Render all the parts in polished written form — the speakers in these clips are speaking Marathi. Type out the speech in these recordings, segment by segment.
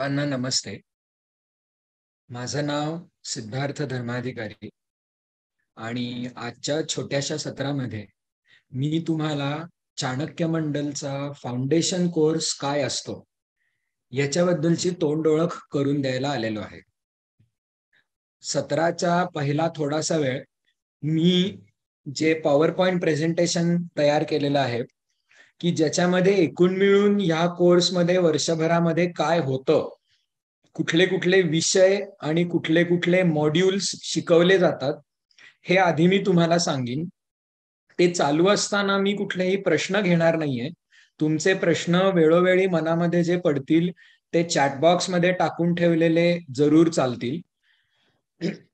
सर्वांना नमस्ते. माझं नाव सिद्धार्थ धर्माधिकारी आणि आजच्या छोट्याशा सत्रामध्ये मी तुम्हाला चाणक्य मंडलचा फाउंडेशन कोर्स काय असतो याच्याबद्दलची तोंड ओळख करून द्यायला आलेलो आहे. सत्राचा पहिला थोडासा वेळ मी जे पॉवर पॉइंट प्रेझेंटेशन तयार केलेलं आहे की ज्याच्यामध्ये एकूण मिळून या कोर्समध्ये वर्षभरामध्ये काय होतं, कुठले कुठले विषय आणि कुठले कुठले मॉड्यूल्स शिकवले जातात हे आधी मी तुम्हाला सांगेन. ते चालू असताना मी कुठलेही प्रश्न घेणार नाहीये. तुमचे प्रश्न वेळोवेळी मनामध्ये जे पडतील ते चॅट बॉक्समध्ये टाकून ठेवलेले जरूर चालतील.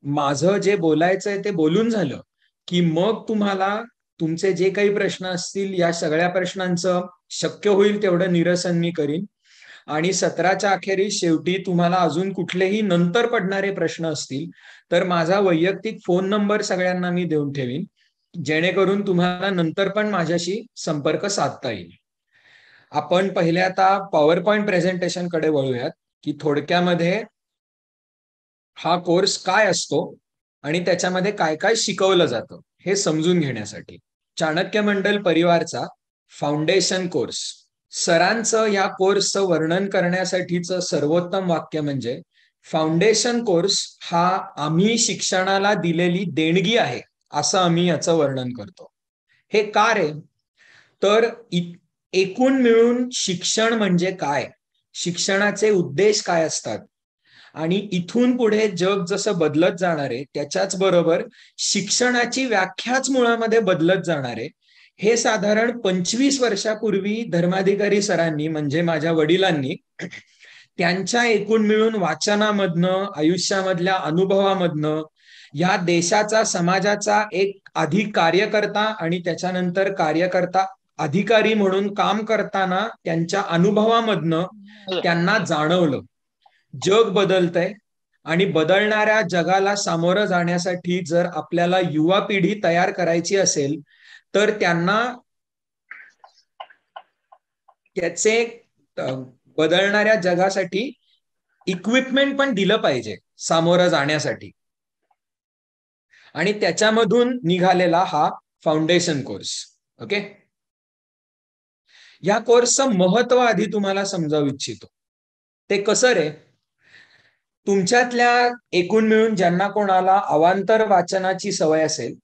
माझं जे बोलायचंय ते बोलून झालं की मग तुम्हाला तुमचे जे काही प्रश्न असतील या सगळ्या प्रश्नांचं शक्य होईल तेवढं निरसन मी करीन. आणि सत्राच्या अखेरीस शेवटी तुम्हाला अजून कुठलेही नंतर पडणारे प्रश्न असतील तर माझा वैयक्तिक फोन नंबर सगळ्यांना मी देऊन ठेवीन, जेणेकरून तुम्हाला नंतर पण माझ्याशी संपर्क साधता येईल. आपण पहिले आता पॉवर पॉइंट प्रेझेंटेशन कडे वळूयात की थोडक्यामध्ये हा कोर्स काय असतो आणि त्याच्यामध्ये काय काय शिकवलं जातं हे समजून घेण्यासाठी. चाणक्य मंडल परिवारचा फाउंडेशन कोर्स. सरांचं या कोर्सचं वर्णन करण्यासाठीचं सर्वोत्तम वाक्य म्हणजे फाउंडेशन कोर्स हा आम्ही शिक्षणाला दिलेली देणगी आहे असं आम्ही याचं वर्णन करतो. हे का रे? तर एकूण मिळून शिक्षण म्हणजे काय, शिक्षणाचे उद्देश काय असतात आणि इथून पुढे जग जसं बदलत जाणार आहे त्याच्याच बरोबर शिक्षणाची व्याख्याच मुळामध्ये बदलत जाणार आहे. हे साधारण 25 वर्षापूर्वी धर्माधिकारी सरांनी म्हणजे माझ्या वडिलांनी त्यांच्या एकूण मिळून वाचनामधनं, आयुष्यामधल्या अनुभवामधनं, या देशाचा समाजाचा एक आधी कार्यकर्ता आणि त्याच्यानंतर कार्यकर्ता अधिकारी म्हणून काम करताना त्यांच्या अनुभवामधनं त्यांना जाणवलं जग बदलतंय आणि बदलणाऱ्या जगाला सामोरं जाण्यासाठी जर आपल्याला युवा पिढी तयार करायची असेल तर त्यांना त्याचे बदलणाऱ्या जगासाठी इक्विपमेंट पण दिलं पाहिजे सामोरं जाण्यासाठी. आणि त्याच्यामधून निघालेला हा फाउंडेशन कोर्स. ओके, या कोर्सचं महत्व आधी तुम्हाला समजावू इच्छितो. ते कसं रे? तुमच्यातल्या एकूण मिळून ज्यांना कोणाला अवांतर वाचनाची सवय असेल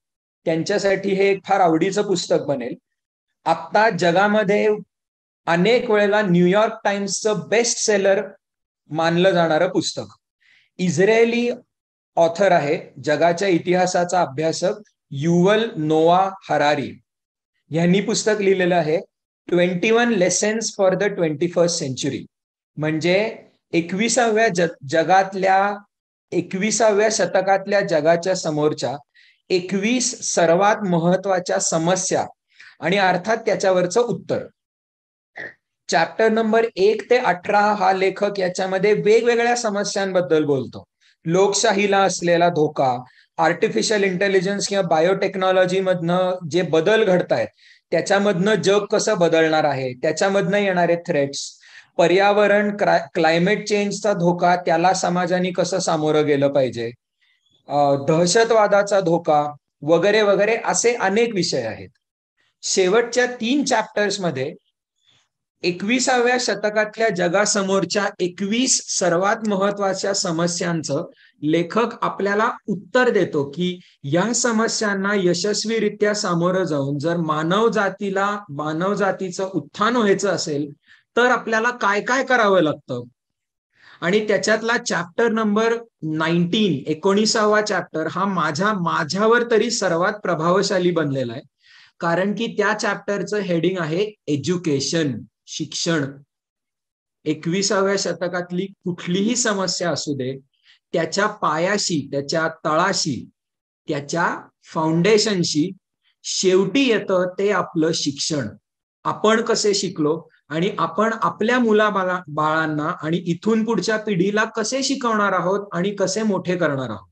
त्यांच्यासाठी हे एक फार आवडीचं पुस्तक बनेल. आता जगामध्ये अनेक वेळेला न्यूयॉर्क टाइम्सचं बेस्ट सेलर मानलं जाणारं पुस्तक. इस्रायली ऑथर आहे, जगाच्या इतिहासाचा अभ्यासक युवल नोआ हरारी. यांनी पुस्तक लिहिलेलं आहे 21 lessons for the 21st century. म्हणजे 21व्या शतकातल्या जगाच्या समोरच्या 21 सर्वात महत्वाच्या समस्या आणि अर्थात त्याच्यावरचं उत्तर. चॅप्टर नंबर 1 ते 18 हा लेखक याच्यामध्ये वेगवेगळ्या समस्यांबद्दल बोलतो. लोकशाहीला असलेला धोका, आर्टिफिशियल इंटेलिजन्स किंवा बायोटेक्नॉलॉजी मधनं जे बदल घडतायत त्याच्यामधनं जग कसं बदलणार आहे, त्याच्यामधनं येणारे थ्रेट्स, पर्यावरण क्लायमेट चेंजचा धोका, त्याला समाजाने कसं सामोरं गेलं पाहिजे, दहशतवादाचा धोका वगैरे वगैरे असे अनेक विषय आहेत. शेवटच्या 3 चॅप्टर्स मध्ये 21व्या शतकातल्या जगासमोरच्या 21 सर्वात महत्वाच्या समस्यांचं लेखक आपल्याला उत्तर देतो की या समस्यांना यशस्वीरित्या सामोरं जाऊन जर मानवजातीचं उत्थान व्हायचं असेल तर आपल्याला काय काय करावं लागतं. आणि त्याच्यातला चॅप्टर नंबर 19वा चॅप्टर हा माझ्यावर तरी सर्वात प्रभावशाली बनलेला आहे, कारण की त्या चॅप्टरचं हेडिंग आहे एज्युकेशन, शिक्षण. 21व्या शतकातली कुठलीही समस्या असू दे त्याच्या पायाशी, त्याच्या तळाशी, त्याच्या फाउंडेशनशी शेवटी येतं ते आपलं शिक्षण. आपण कसे शिकलो आणि आपण आपल्या बाळांना आणि इथून पुढच्या पिढीला कसे शिकवणार आहोत आणि कसे मोठे करणार आहोत.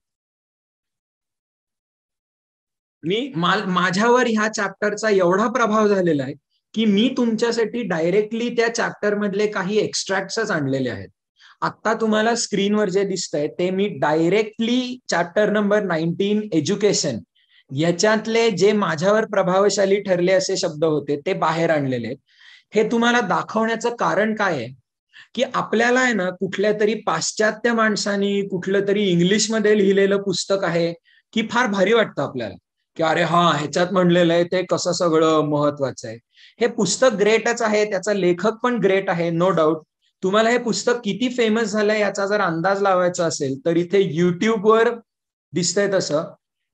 माझ्यावर ह्या चॅप्टरचा एवढा प्रभाव झालेला आहे की मी तुमच्यासाठी डायरेक्टली त्या चॅप्टर मधले काही एक्स्ट्रॅक्ट्सच आणलेले आहेत आता तुम्हाला स्क्रीनवर जे दिसतंय ते मी डायरेक्टली चॅप्टर नंबर 19 एज्युकेशन याच्यातले जे माझ्यावर प्रभावशाली ठरले असे शब्द होते ते बाहेर आणलेले आहेत. हे तुम्हाला दाखवण्याचं कारण काय आहे की आपल्याला आहे ना कुठल्या तरी पाश्चात्य माणसानी कुठलं तरी इंग्लिशमध्ये लिहिलेलं पुस्तक आहे की फार भारी वाटतं आपल्याला की अरे हा ह्याच्यात म्हणलेलं आहे ते कसं सगळं महत्वाचं आहे. हे पुस्तक ग्रेटच आहे, त्याचा लेखक पण ग्रेट आहे, नो डाऊट. तुम्हाला हे पुस्तक किती फेमस झालंय याचा जर अंदाज लावायचा असेल तर इथे युट्यूबवर दिसतंय तसं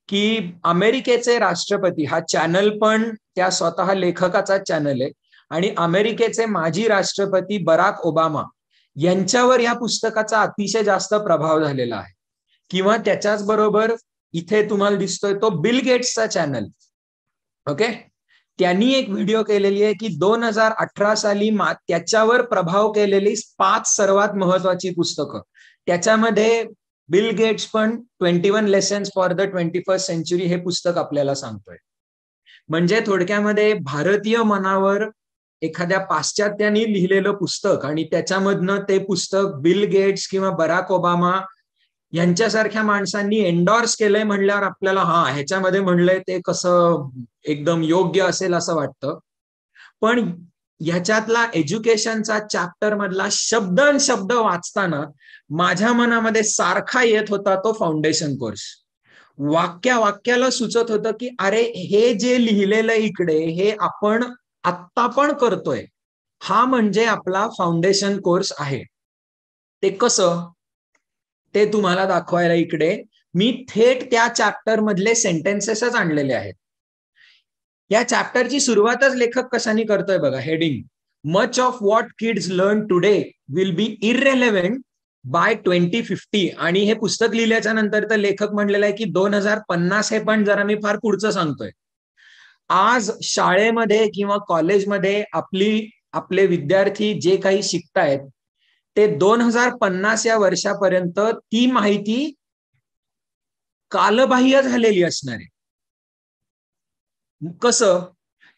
की अमेरिकेचे राष्ट्रपती, हा चॅनल पण त्या स्वतः लेखकाचा चॅनल आहे, आणि अमेरिकेचे माजी राष्ट्रपती बराक ओबामा यांच्यावर या पुस्तकाचा अतिशय जास्त प्रभाव झालेला आहे. किंवा त्याच्याच बरोबर इथे तुम्हाला दिसतोय तो बिल गेट्सचा चॅनल. ओके, त्यांनी एक व्हिडिओ केलेली आहे की 2018 साली त्याच्यावर प्रभाव केलेली 5 सर्वात महत्वाची पुस्तकं. त्याच्यामध्ये बिल गेट्स पण 21 lessons for the 21st century हे पुस्तक आपल्याला सांगतोय. म्हणजे थोडक्यामध्ये भारतीय मनावर एखाद्या पाश्चात्याने लिहिलेलं पुस्तक आणि त्याच्यामधनं ते पुस्तक बिल गेट्स किंवा बराक ओबामा यांच्यासारख्या माणसांनी एन्डॉर्स केलंय म्हणल्यावर आपल्याला हा ह्याच्यामध्ये म्हणलंय ते कसं एकदम योग्य असेल असं वाटतं. पण ह्याच्यातला एज्युकेशनचा चॅप्टर मधला शब्द वाचताना माझ्या मनामध्ये सारखा येत होता तो फाउंडेशन कोर्स. वाक्याला सुचत होतं की अरे हे जे लिहिलेलं इकडे हे आपण आत्ता पण करतोय, हा म्हणजे आपला फाउंडेशन कोर्स आहे. ते कसं ते तुम्हाला दाखवायला इकडे मी थेट त्या चॅप्टर मधले सेंटेन्सेसच आणलेले आहेत. या चॅप्टरची सुरुवातच लेखक कशाने करतोय बघा, heading, much of what kids learn today will be irrelevant by 2050. आणि हे पुस्तक लिहिल्याच्या नंतर तर लेखक म्हणलेलं आहे की 2050 हे पण जरा मी फार पुढचं सांगतोय. आज शाळेमध्ये किंवा कॉलेजमध्ये आपले विद्यार्थी जे काही शिकतायत ते 2050 या वर्षापर्यंत ती माहिती कालबाह्य झालेली असणार आहे. कसं?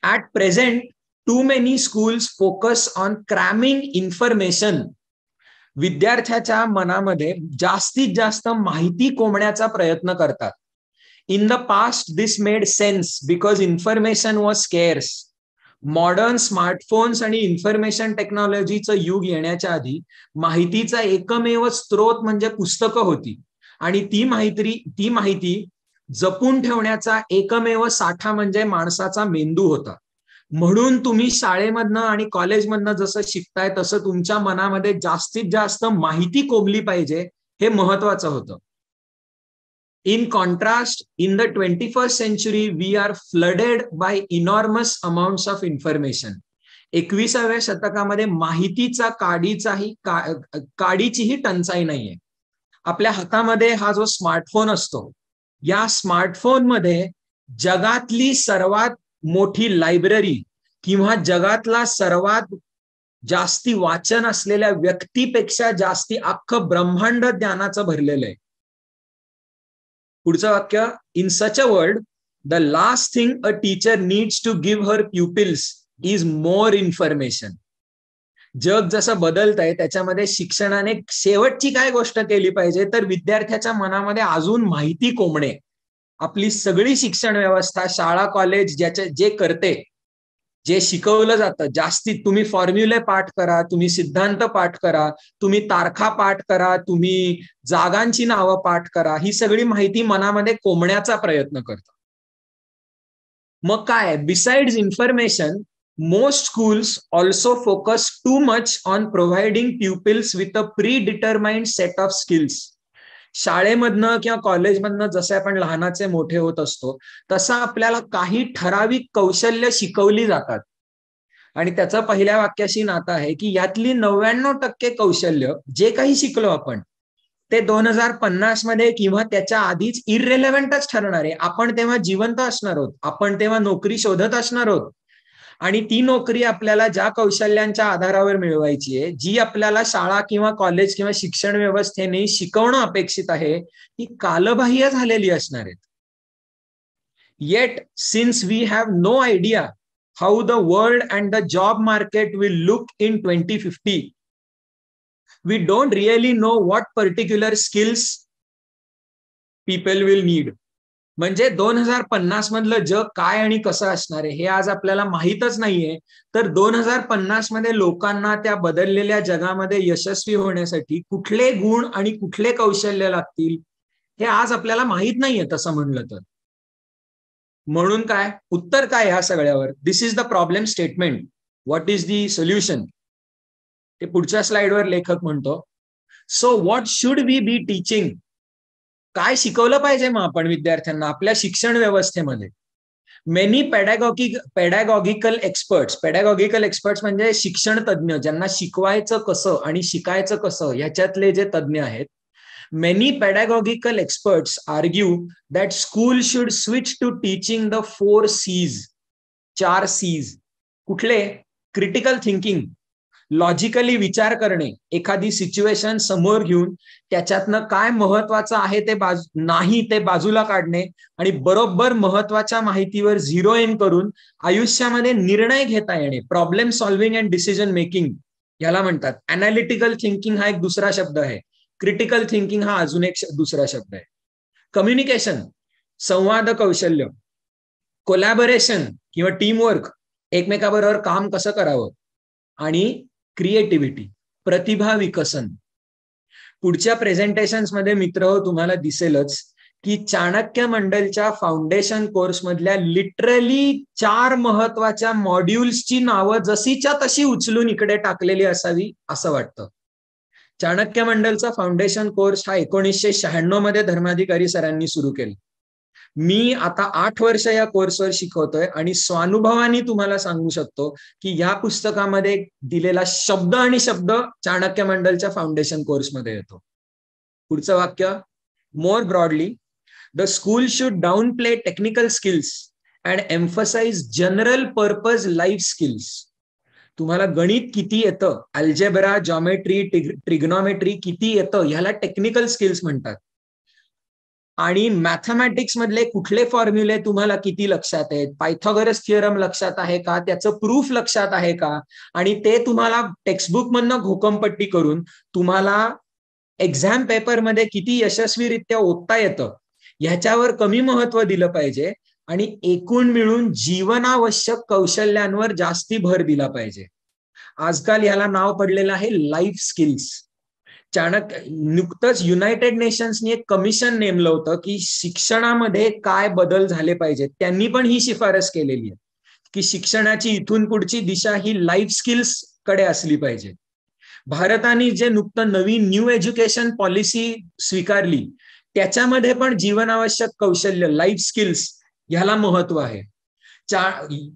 At present too many schools focus on cramming information. विद्यार्थ्याच्या मनामध्ये जास्तीत जास्त माहिती कोंबण्याचा प्रयत्न करतात. In the past this made sense because information was scarce. Modern smartphones आणि इन्फॉर्मेशन टेक्नॉलॉजीचं युग येण्याच्या आधी माहितीचा एकमेव स्रोत म्हणजे पुस्तकं होती, आणि ती माहिती जपून ठेवण्याचा एकमेव साठा म्हणजे माणसाचा मेंदू होता. म्हणून तुम्ही शाळेमधनं आणि कॉलेजमधनं जसं शिकताय तसं तुमच्या मनामध्ये जास्तीत जास्त माहिती कोंबली पाहिजे, हे महत्वाचं होतं. In contrast, in the 21st century, we are flooded by enormous amounts of information. 21व्या शतकामध्ये माहितीचा काडीचीही टंचाई नाहीये. आपल्या हातामध्ये हा जो स्मार्टफोन असतो, या स्मार्टफोनमध्ये जगातली सर्वात मोठी लायब्ररी किंवा जगातला सर्वात जास्ती वाचन असलेल्या व्यक्तीपेक्षा जास्ती अख्खं ब्रह्मांड ज्ञानाचं भरलेलं आहे. पुढचं वाक्य, in such a world the last thing a teacher needs to give her pupils is more information. जग जसं बदलत आहे त्याच्यामध्ये शिक्षणाने शेवटची काय गोष्ट केली पाहिजे तर विद्यार्थ्याच्या मनामध्ये अजून माहिती कोंबणे. आपली सगळी शिक्षण व्यवस्था, शाळा कॉलेज जे करते, जे शिकवलं जातं जास्तीत, तुम्ही फॉर्म्युले पाठ करा, तुम्ही सिद्धांत पाठ करा, तुम्ही तारखा पाठ करा, तुम्ही जागांची नावं पाठ करा, ही सगळी माहिती मनामध्ये कोंबण्याचा प्रयत्न करतात. मग काय, besides information, most schools also focus too much on providing pupils with a predetermined set of skills. शाळेमधनं किंवा कॉलेजमधनं जसे आपण लहानाचे मोठे होत असतो तसं आपल्याला काही ठराविक कौशल्य शिकवली जातात, आणि त्याचं पहिल्या वाक्याशी नातं आहे की यातली 99% कौशल्य जे काही शिकलो आपण ते 2050 मध्ये किंवा त्याच्या आधीच इररेलेव्हंटच ठरणार आहे. आपण तेव्हा जिवंत असणार आहोत, आपण तेव्हा नोकरी शोधत असणार आहोत, आणि ती नोकरी आपल्याला ज्या कौशल्यांच्या आधारावर मिळवायची आहे, जी आपल्याला शाळा किंवा कॉलेज किंवा शिक्षण व्यवस्थेने शिकवणं अपेक्षित आहे, ती कालबाह्य झालेली असणार आहेत. Yet since we have no idea how the world and the job market will look in 2050, we don't really know what particular skills people will need. म्हणजे 2050 मधलं जग काय आणि कसं असणार आहे हे आज आपल्याला माहीतच नाहीये. तर 2050 मध्ये लोकांना त्या बदललेल्या जगामध्ये यशस्वी होण्यासाठी कुठले गुण आणि कुठले कौशल्य लागतील हे आज आपल्याला माहित नाहीये तसं म्हणलं तर. म्हणून काय उत्तर काय ह्या सगळ्यावर? This is the problem statement. What is the solution? ते पुढच्या स्लाइडवर लेखक म्हणतो. So what should we be teaching? काय शिकवलं पाहिजे मग आपण विद्यार्थ्यांना आपल्या शिक्षण व्यवस्थेमध्ये? मेनी पेडॅगॉगिकल एक्सपर्ट्स म्हणजे शिक्षण तज्ज्ञ, ज्यांना शिकवायचं कसं आणि शिकायचं कसं ह्याच्यातले जे तज्ज्ञ आहेत. Many pedagogical experts argue that school should switch to teaching the 4 C's. 4 C's कुठले? क्रिटिकल थिंकिंग, लॉजिकली विचार करणे, एखादी सिच्युएशन समोर घेऊन त्याच्यातनं काय महत्वाचं आहे ते नाही ते बाजूला काढणे आणि बरोबर महत्वाच्या माहितीवर झिरो इन करून आयुष्यामध्ये निर्णय घेता येणे. Problem solving and decision making याला म्हणतात. अनालिटिकल थिंकिंग हा एक दुसरा शब्द आहे. क्रिटिकल थिंकिंग हा अजून एक दुसरा शब्द आहे. कम्युनिकेशन, संवाद कौशल्य, कोलॅबोरेशन किंवा टीमवर्क, एकमेकाबरोबर काम कसं करावं, आणि क्रिएटिव्हिटी, प्रतिभा विकसन. पुढच्या प्रेझेंटेशन्स मध्ये मित्र तुम्हाला दिसेलच की चाणक्य मंडलच्या फाउंडेशन कोर्स मधल्या लिटरली 4 महत्वाच्या मॉड्यूल्सची नावं जशीच्या तशी उचलून इकडे टाकलेली असावी असं वाटतं. चाणक्य मंडलचा फाउंडेशन कोर्स हा 1996 मध्ये धर्माधिकारी सरांनी सुरू केला. मी आता 8 वर्ष या कोर्सवर शिकवतोय आणि स्वानुभवानी तुम्हाला सांगू शकतो की या पुस्तकामध्ये दिलेला शब्द आणि शब्द चाणक्य मंडलच्या फाउंडेशन कोर्समध्ये येतो. पुढचं वाक्य, more broadly, the school should downplay technical skills and emphasise general purpose life skills. तुम्हाला गणित किती येतं, अल्जेब्रा, जॉमेट्री, ट्रिग्नॉमेट्री किती येतं ह्याला टेक्निकल स्किल्स म्हणतात. आणि मॅथमॅटिक्स मधले कुठले फॉर्म्युले तुम्हाला किती लक्षात आहेत, पायथागोरस थिअरम लक्षात आहे का, त्याचं प्रूफ लक्षात आहे का, आणि ते तुम्हाला टेक्स्टबुक मधनं घोकमपट्टी करून तुम्हाला एक्झाम पेपरमध्ये किती यशस्वीरित्या ओतता येतं ह्याच्यावर कमी महत्व दिलं पाहिजे आणि एकूण मिळून जीवनावश्यक कौशल्यांवर जास्ती भर दिला पाहिजे. आजकाल याला नाव पडलेलं आहे लाईफ स्किल्स. नुकतंच युनायटेड नेशन्सनी एक कमिशन नेमलं होतं की शिक्षणामध्ये काय बदल झाले पाहिजेत. त्यांनी पण ही शिफारस केलेली आहे की शिक्षणाची इथून पुढची दिशा ही लाईफ स्किल्स कडे असली पाहिजे. भारताने जे नुकतं नवीन न्यू एज्युकेशन पॉलिसी स्वीकारली त्याच्यामध्ये पण जीवनावश्यक कौशल्य लाईफ स्किल्स ह्याला महत्व आहे.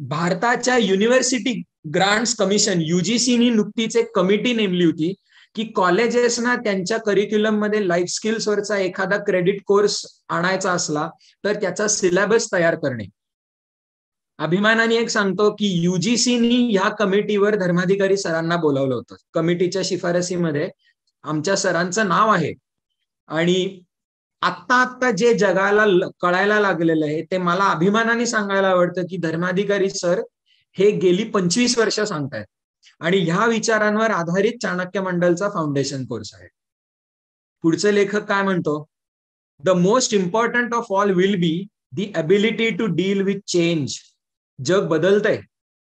भारताच्या युनिव्हर्सिटी ग्रांट्स कमिशन युजीसीनी नुकतीच एक कमिटी नेमली होती की कॉलेजेसना त्यांच्या करिक्युलम मध्ये लाईफ स्किल्सवरचा एखादा क्रेडिट कोर्स आणायचा असला तर त्याचा सिलेबस तयार करणे. अभिमानाने एक सांगतो की युजीसीनी ह्या कमिटीवर धर्माधिकारी सरांना बोलावलं होतं. कमिटीच्या शिफारसीमध्ये आमच्या सरांचं नाव आहे आणि आत्ता जे जगाला कळायला लागलेलं आहे ते मला अभिमानाने सांगायला आवडतं की धर्माधिकारी सर हे गेली 25 वर्ष सांगतायत आणि ह्या विचारांवर आधारित चाणक्य मंडलचा फाउंडेशन कोर्स आहे. पुढचे लेखक काय म्हणतो, the most important of all will be the ability to deal with change. जग बदलतंय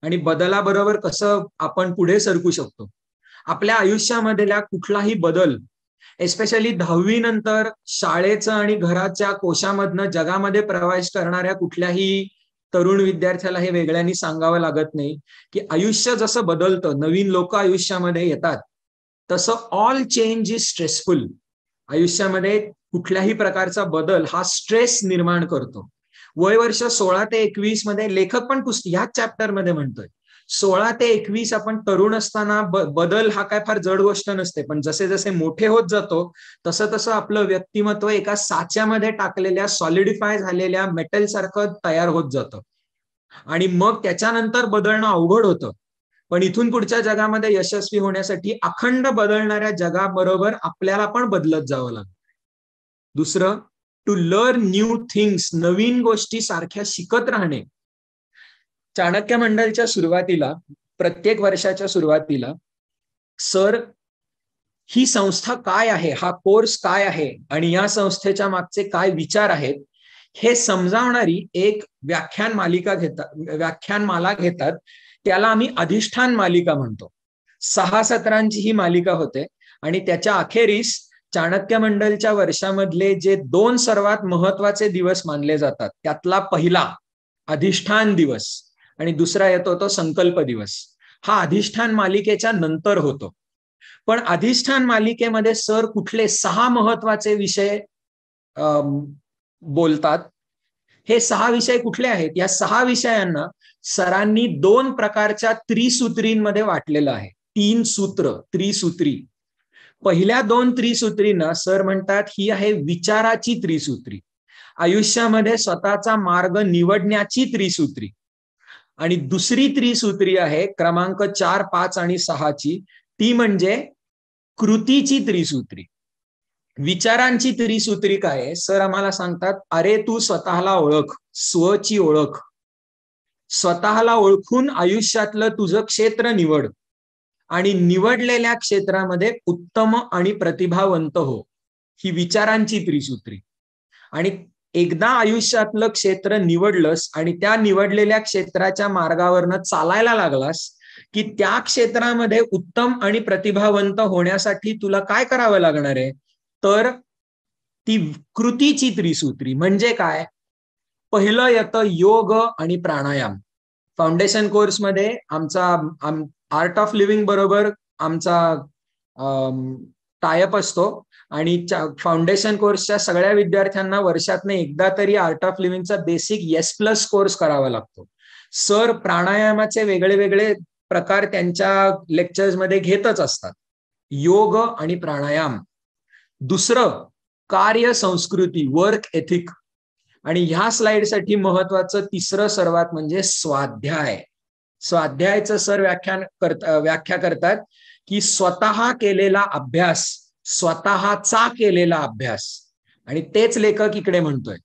आणि बदलाबरोबर कसं आपण पुढे सरकू शकतो. आपल्या आयुष्यामधल्या कुठलाही बदल, एस्पेशली 10वी नंतर शाळेचं आणि घराच्या कोशामधनं जगामध्ये प्रवेश करणाऱ्या कुठल्याही तरुण विद्यार्थ्याला हे वेगळ्यांनी सांगावं लागत नाही की आयुष्य जसं बदलतं, नवीन लोक आयुष्यामध्ये येतात, तसं ऑल चेंज इज स्ट्रेसफुल. आयुष्यामध्ये कुठल्याही प्रकारचा बदल हा स्ट्रेस निर्माण करतो. वय वर्ष 16 ते 21 मध्ये लेखक पण ह्याच चॅप्टर मध्ये म्हणतोय 16 ते 21 आपण तरुण असताना बदल हा काय फार जड गोष्ट नसते, पण जसे जसे मोठे होत जातो तसं तसं आपलं व्यक्तिमत्व एका साच्यामध्ये टाकलेल्या सॉलिडिफाय झालेल्या मेटल सारखं तयार होत जातं आणि मग त्याच्यानंतर बदलणं अवघड होतं. पण इथून पुढच्या जगामध्ये यशस्वी होण्यासाठी अखंड बदलणाऱ्या जगाबरोबर आपल्याला पण बदलत जावं लागतं. दुसरं, टू लर्न न्यू थिंग्स, नवीन गोष्टी सारख्या शिकत राहणे. चाणक्य मंडलच्या सुरुवातीला, प्रत्येक वर्षाच्या सुरुवातीला सर ही संस्था काय आहे, हा कोर्स काय आहे आणि या संस्थेच्या मागचे काय विचार आहेत हे समजावणारी एक व्याख्यानमाला घेतात. त्याला आम्ही अधिष्ठान मालिका म्हणतो. 6 सत्रांची ही मालिका होते आणि त्याच्या अखेरीस चाणक्य मंडलच्या वर्षामधले जे 2 सर्वात महत्वाचे दिवस मानले जातात, त्यातला पहिला अधिष्ठान दिवस आणि दुसरा येतो तो संकल्प दिवस. हा अधिष्ठान मालिकेच्या नंतर होतो. पण अधिष्ठान मालिकेमध्ये सर कुठले 6 महत्वाचे विषय बोलतात. हे 6 विषय कुठले आहेत? या 6 विषयांना सरांनी 2 प्रकारच्या त्रिसूत्रींमध्ये वाटलेलं आहे. 3 सूत्र, त्रिसूत्री. पहिल्या 2 त्रिसूत्रींना सर म्हणतात ही आहे विचाराची त्रिसूत्री, आयुष्यामध्ये स्वतःचा मार्ग निवडण्याची त्रिसूत्री. आणि दुसरी त्रिसूत्री आहे क्रमांक 4, 5 आणि 6 ची, ती म्हणजे कृतीची त्रिसूत्री. विचारांची त्रिसूत्री काय? सर आम्हाला सांगतात, अरे तू स्वतःला ओळख, स्वची ओळख. स्वतःला ओळखून आयुष्यातलं तुझं क्षेत्र निवड आणि निवडलेल्या क्षेत्रामध्ये उत्तम आणि प्रतिभावंत हो. ही विचारांची त्रिसूत्री. आणि एकदा आयुष्यातलं क्षेत्र निवडलंस आणि त्या निवडलेल्या क्षेत्राच्या मार्गावरनं चालायला लागलास की त्या क्षेत्रामध्ये उत्तम आणि प्रतिभावंत होण्यासाठी तुला काय करावं लागणार आहे? तर ती कृतीची त्रिसूत्री म्हणजे काय? पहिलं येतं योग आणि प्राणायाम. फाउंडेशन कोर्समध्ये आमचा आर्ट ऑफ लिव्हिंग बरोबर आमचा टायअप असतो आणि फाउंडेशन कोर्सच्या सगळ्या विद्यार्थ्यांना वर्षातनं एकदा तरी आर्ट ऑफ लिव्हिंगचा बेसिक S+ कोर्स करावा लागतो. सर प्राणायामाचे वेगळे वेगळे प्रकार त्यांच्या लेक्चर्स मध्ये घेतच असतात. योग आणि प्राणायाम. दुसरं कार्य संस्कृती, वर्क एथिक. आणि ह्या स्लाइडसाठी महत्वाचं तिसरं सर्वात म्हणजे स्वाध्याय. स्वाध्यायाचं सर व्याख्या करतात की स्वतः केलेला अभ्यास, स्वतःचा केलेला अभ्यास. आणि तेच लेखक इकडे म्हणतोय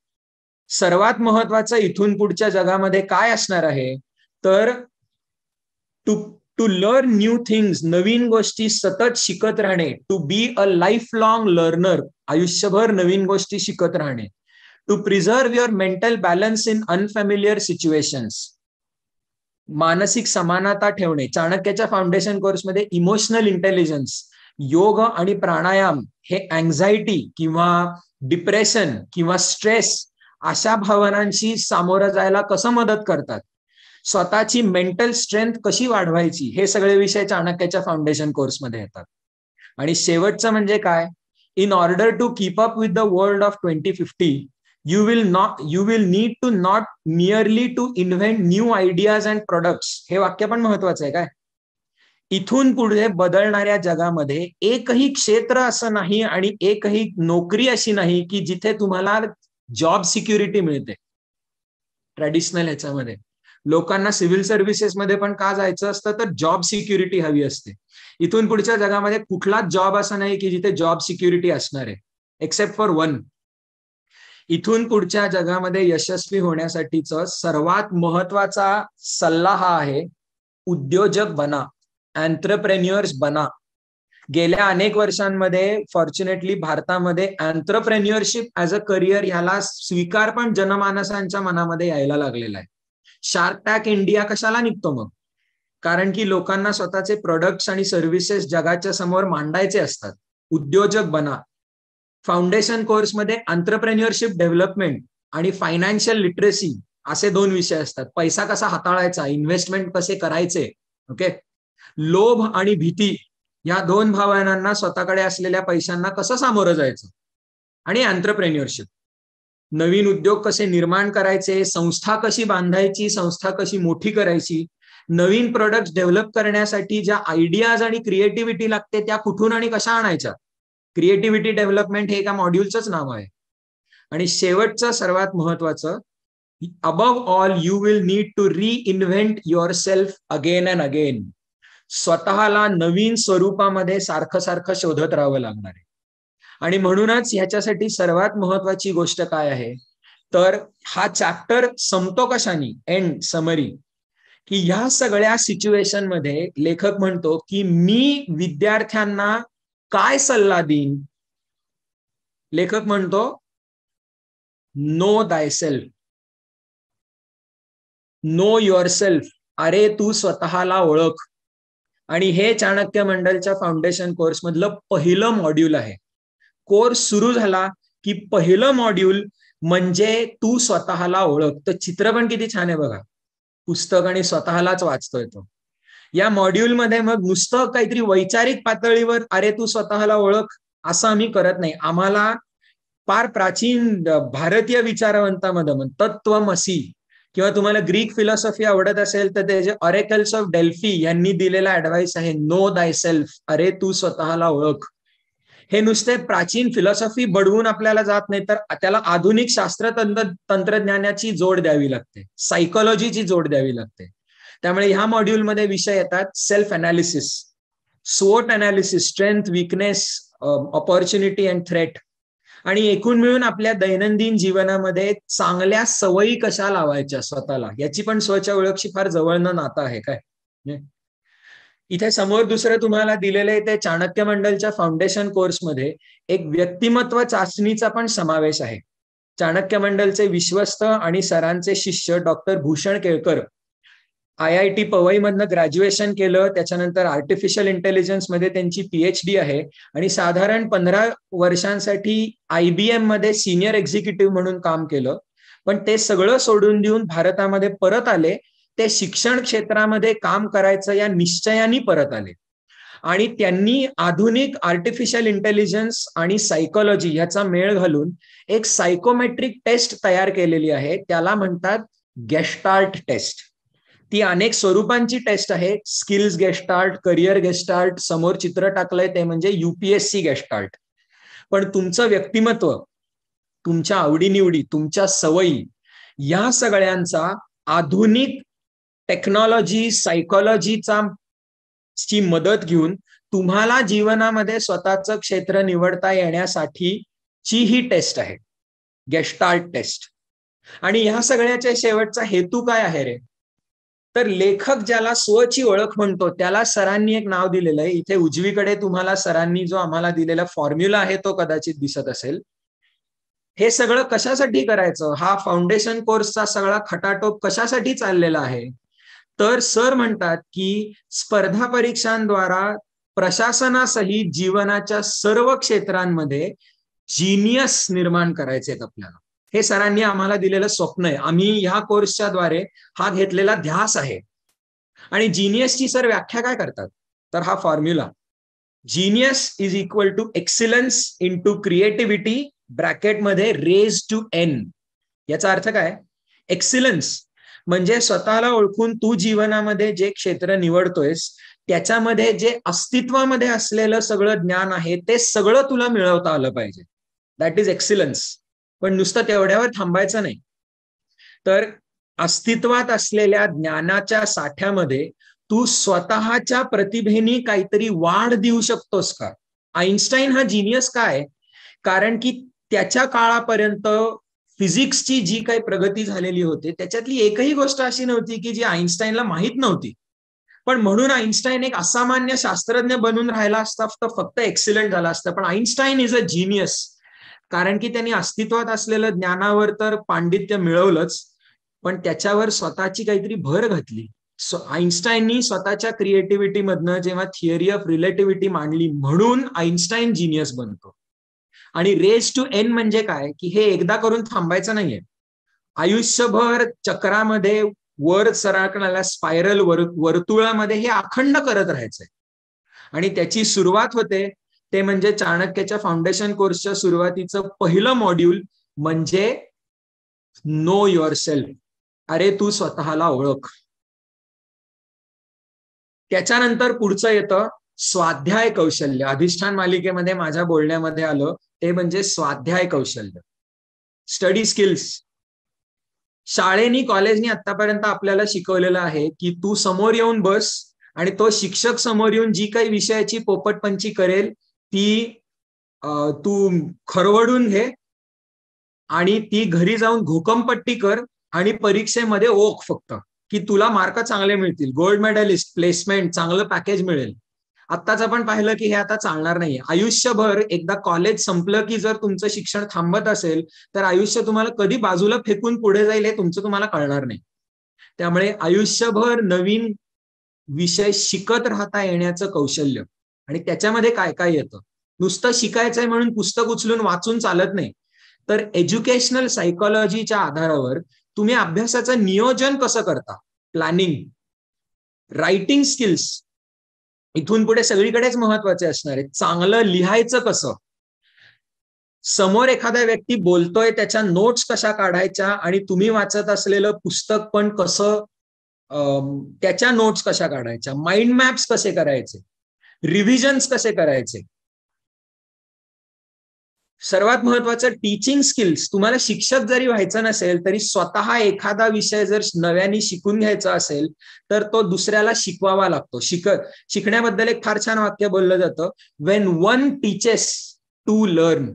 सर्वात महत्वाचं इथून पुढच्या जगामध्ये काय असणार आहे? तर टू लर्न न्यू थिंग्स, नवीन गोष्टी सतत शिकत राहणे. To be a life long learner, आयुष्यभर नवीन गोष्टी शिकत राहणे. To preserve your mental balance in unfamiliar situations, मानसिक समानता ठेवणे. चाणक्याच्या फाउंडेशन कोर्समध्ये इमोशनल इंटेलिजन्स, योग आणि प्राणायाम हे अँझायटी किंवा डिप्रेशन किंवा स्ट्रेस अशा भावनांशी सामोरं जायला कसं मदत करतात, स्वतःची मेंटल स्ट्रेंथ कशी वाढवायची, हे सगळे विषय चाणक्याच्या फाउंडेशन कोर्समध्ये येतात. आणि शेवटचं म्हणजे काय? In order to keep up with the world of 2050 you will need to not merely to invent new ideas and products. हे वाक्य पण महत्वाचं आहे काय? इथून पुढे बदलणाऱ्या जगामध्ये एकही क्षेत्र असं नाही आणि एकही नोकरी अशी नाही की जिथे तुम्हाला जॉब सिक्युरिटी मिळते. ट्रॅडिशनल ह्याच्यामध्ये लोकांना सिव्हिल सर्व्हिसेस मध्ये पण का जायचं असतं? तर जॉब सिक्युरिटी हवी असते. इथून पुढच्या जगामध्ये कुठलाच जॉब असा नाही की जिथे जॉब सिक्युरिटी असणार आहे, एक्सेप्ट फॉर वन. इथून पुढच्या जगामध्ये यशस्वी होण्यासाठीचा सर्वात महत्वाचा सल्ला हा आहे, उद्योजक बना, एंटरप्रेन्युअर्स बना. गेल्या अनेक वर्षांमध्ये फॉर्च्युनेटली भारतामध्ये एंटरप्रेन्युअरशिप ऍज अ करिअर ह्याला स्वीकार पण जनमानसांच्या मनामध्ये यायला लागलेला आहे. शार्क टँक इंडिया कशाला निघतो मग? कारण की लोकांना स्वतःचे प्रोडक्ट्स आणि सर्व्हिसेस जगाच्या समोर मांडायचे असतात. उद्योजक बना. फाउंडेशन कोर्समध्ये एंटरप्रेन्युअरशिप डेव्हलपमेंट आणि फायनान्शियल लिटरेसी असे 2 विषय असतात. पैसा कसा हाताळायचा, इन्व्हेस्टमेंट कसे करायचे. ओके. लोभ आणि भीती या 2 भावनांना, स्वतःकडे असलेल्या पैशांना कसं सामोरं जायचं. आणि एंटरप्रेन्युअरशिप, नवीन उद्योग कसे निर्माण करायचे, संस्था कशी बांधायची, संस्था कशी मोठी करायची, नवीन प्रोडक्ट डेव्हलप करण्यासाठी ज्या आयडियाज आणि क्रिएटिव्हिटी लागते त्या कुठून आणि कशा आणायच्या. क्रिएटिव्हिटी डेव्हलपमेंट हे एका मॉड्यूलचंच नाव आहे. आणि शेवटचं सर्वात महत्वाचं, above all you will need to reinvent yourself again and again. स्वतःला नवीन स्वरूपामध्ये सारखं सारखं शोधत राहावं लागणार आहे. आणि म्हणूनच ह्याच्यासाठी सर्वात महत्वाची गोष्ट काय आहे, तर हा चॅप्टर संपतो कशाने, एंड समरी, की ह्या सगळ्या सिच्युएशन मध्ये लेखक म्हणतो की मी विद्यार्थ्यांना काय सल्ला देईन? लेखक म्हणतो नो दायसेल्फ, नो युअरसेल्फ, अरे तू स्वतःला ओळख. आणि हे चाणक्य मंडलच्या फाउंडेशन कोर्स मधलं पहिलं मॉड्यूल आहे. कोर्स सुरू झाला की पहिलं मॉड्यूल म्हणजे तू स्वतःला ओळख. तर चित्र पण किती छान आहे बघा, पुस्तक आणि स्वतःलाच वाचतोय तो. या मॉड्यूलमध्ये मग नुसतं काहीतरी वैचारिक पातळीवर अरे तू स्वतःला ओळख असं आम्ही करत नाही. आम्हाला फार प्राचीन भारतीय विचारवंतामध्ये तत्वमसी किंवा तुम्हाला ग्रीक फिलॉसॉफी आवडत असेल तर त्याचे ऑरेकल्स ऑफ डेल्फी यांनी दिलेला ऍडवाइस आहे, नो दाय सेल्फ, अरे तू स्वतःला ओळख. हे नुसते प्राचीन फिलॉसॉफी बडवून आपल्याला जात नाही, तर त्याला आधुनिक शास्त्र तंत्रज्ञानाची जोड द्यावी लागते, सायकोलॉजीची जोड द्यावी लागते. त्यामुळे ह्या मॉड्यूलमध्ये विषय येतात सेल्फ अनालिसिस, स्वॉट analysis, strength, weakness, opportunity and threat. आणि एकूण मिळून आपल्या दैनंदिन जीवनामध्ये चांगल्या सवयी कशा लावायच्या स्वतःला, याची पण स्वतःच्या ओळखशी फार जवळनं नातं आहे काय. इथे समोर दुसरं तुम्हाला दिलेलं आहे ते चाणक्य मंडलच्या फाउंडेशन कोर्समध्ये एक व्यक्तिमत्व चाचणीचा पण समावेश आहे. चाणक्य मंडलचे विश्वस्त आणि सरांचे शिष्य डॉक्टर भूषण केळकर IIT पवई मधनं ग्रॅज्युएशन केलं, त्याच्यानंतर आर्टिफिशियल इंटेलिजन्स मध्ये त्यांची PhD आहे आणि साधारण 15 वर्षांसाठी IBM मध्ये सिनियर एक्झिक्युटिव्ह म्हणून काम केलं. पण ते सगळं सोडून देऊन भारतामध्ये परत आले. ते शिक्षण क्षेत्रामध्ये काम करायचं या निश्चयाने परत आले आणि त्यांनी आधुनिक आर्टिफिशियल इंटेलिजन्स आणि सायकोलॉजी याचा मेळ घालून एक सायकोमेट्रिक टेस्ट तयार केलेली आहे. त्याला म्हणतात गेस्टाल्ट टेस्ट. ती अनेक स्वरूपांची टेस्ट आहे, स्किल्स गेस्टाल्ट, करिअर गेस्टाल्ट, समोर चित्र टाकलंय ते म्हणजे UPSC गेस्टाल्ट. पण तुमचं व्यक्तिमत्व, तुमच्या आवडीनिवडी, तुमच्या सवयी या सगळ्यांचा आधुनिक टेक्नॉलॉजी, सायकोलॉजीचा ची मदत घेऊन तुम्हाला जीवनामध्ये स्वतःचं क्षेत्र निवडता येण्यासाठीची ही टेस्ट आहे, गेस्टाल्ट टेस्ट. आणि ह्या सगळ्याच्या शेवटचा हेतू काय आहे रे? तर लेखक ज्याला स्वची ओळख म्हणतो त्याला सरांनी एक नाव दिलेलं आहे. इथे उजवीकडे तुम्हाला सरांनी जो आम्हाला दिलेला फॉर्म्युला आहे तो कदाचित दिसत असेल. हे सगळं कशासाठी करायचं, हा फाउंडेशन कोर्सचा सगळा खटाटोप कशासाठी चाललेला आहे? तर सर म्हणतात की स्पर्धा परीक्षांद्वारा प्रशासनासहित जीवनाच्या सर्व क्षेत्रांमध्ये जीनियस निर्माण करायचे आहेत आपल्याला. हे सरांनी आम्हाला दिलेलं स्वप्न आहे. आम्ही ह्या कोर्सच्या द्वारे हा घेतलेला ध्यास आहे. आणि जीनियसची सर व्याख्या काय करतात? तर हा formula, genius is equal to excellence into creativity ब्रॅकेटमध्ये रेज टू n. याचा अर्थ काय? एक्सिलन्स म्हणजे स्वतःला ओळखून तू जीवनामध्ये जे क्षेत्र निवडतोयस त्याच्यामध्ये जे अस्तित्वामध्ये असलेलं सगळं ज्ञान आहे ते सगळं तुला मिळवता आलं पाहिजे. That is excellence. पण नुसतं तेवढ्यावर थांबायचं नाही. तर अस्तित्वात असलेल्या ज्ञानाच्या साठ्यामध्ये तू स्वतःच्या प्रतिभेने काहीतरी वाढ देऊ शकतोस का? आईन्स्टाईन हा जीनियस काय? कारण की त्याच्या काळापर्यंत फिजिक्सची जी काही प्रगती झालेली होती त्याच्यातली एकही गोष्ट अशी नव्हती की जी आईन्स्टाईनला माहीत नव्हती. पण म्हणून आईन्स्टाईन एक असामान्य शास्त्रज्ञ बनून राहिला असता तर फक्त एक्सिलंट झाला असता. पण आईन्स्टाईन इज अ जीनियस कारण की त्यांनी अस्तित्वात असलेलं ज्ञानावर तर पांडित्य मिळवलंच, पण त्याच्यावर स्वतःची काहीतरी भर घातली. आईन्स्टाईननी स्वतःच्या क्रिएटिव्हिटी मधनं जेव्हा थिअरी ऑफ रिलेटिव्हिटी मांडली म्हणून आईन्स्टाईन जीनियस बनतो. आणि रेज टू n म्हणजे काय की हे एकदा करून थांबायचं नाहीये. आयुष्यभर चक्रामध्ये वर सरकणाऱ्या स्पायरल वर्तुळामध्ये हे अखंड करत राहायचंय. आणि त्याची सुरुवात होते ते म्हणजे चाणक्याच्या फाउंडेशन कोर्सच्या सुरुवातीचं पहिलं मॉड्यूल म्हणजे नो युअर सेल्फ, अरे तू स्वतःला ओळख. त्याच्यानंतर पुढचं येतं स्वाध्याय कौशल्य. अधिष्ठान मालिकेमध्ये माझ्या बोलण्यामध्ये आलं ते म्हणजे स्वाध्याय कौशल्य, स्टडी स्किल्स. शाळेनी कॉलेजनी आतापर्यंत आपल्याला शिकवलेलं आहे की तू समोर येऊन बस आणि तो शिक्षक समोर येऊन जी काही विषयाची पोपटपंची करेल ती तू खरवडून घे आणि ती घरी जाऊन घोकमपट्टी कर आणि परीक्षेमध्ये ओक फक्त की तुला मार्क चांगले मिळतील, गोल्ड मेडलिस्ट, प्लेसमेंट, चांगलं पॅकेज मिळेल. आत्ताच आपण पाहिलं की हे आता चालणार नाही. आयुष्यभर एकदा कॉलेज संपलं की जर तुमचं शिक्षण थांबत असेल तर आयुष्य तुम्हाला कधी बाजूला फेकून पुढे जाईल हे तुमचं तुम्हाला कळणार नाही. त्यामुळे आयुष्यभर नवीन विषय शिकत राहता येण्याचं कौशल्य, आणि त्याच्यामध्ये काय काय येतं. नुसतं शिकायचंय म्हणून पुस्तक उचलून वाचून चालत नाही. तर एज्युकेशनल सायकोलॉजीच्या आधारावर तुम्ही अभ्यासाचं नियोजन कसं करता, प्लॅनिंग, रायटिंग स्किल्स इथून पुढे सगळीकडेच महत्वाचे असणार आहे. चांगलं लिहायचं कसं, समोर एखादा व्यक्ती बोलतोय त्याच्या नोट्स कशा काढायच्या, आणि तुम्ही वाचत असलेलं पुस्तक पण कसं, त्याच्या नोट्स कशा काढायच्या, माइंड मॅप्स कसे करायचे, रिव्हिजन्स कसे करायचे. सर्वात महत्वाचं टीचिंग स्किल्स. तुम्हाला शिक्षक जरी व्हायचं नसेल तरी स्वतः एखादा विषय जर नव्याने शिकून घ्यायचा असेल तर तो दुसऱ्याला शिकवावा लागतो. शिकण्याबद्दल एक फार छान वाक्य बोललं जातं, when one teaches two learn.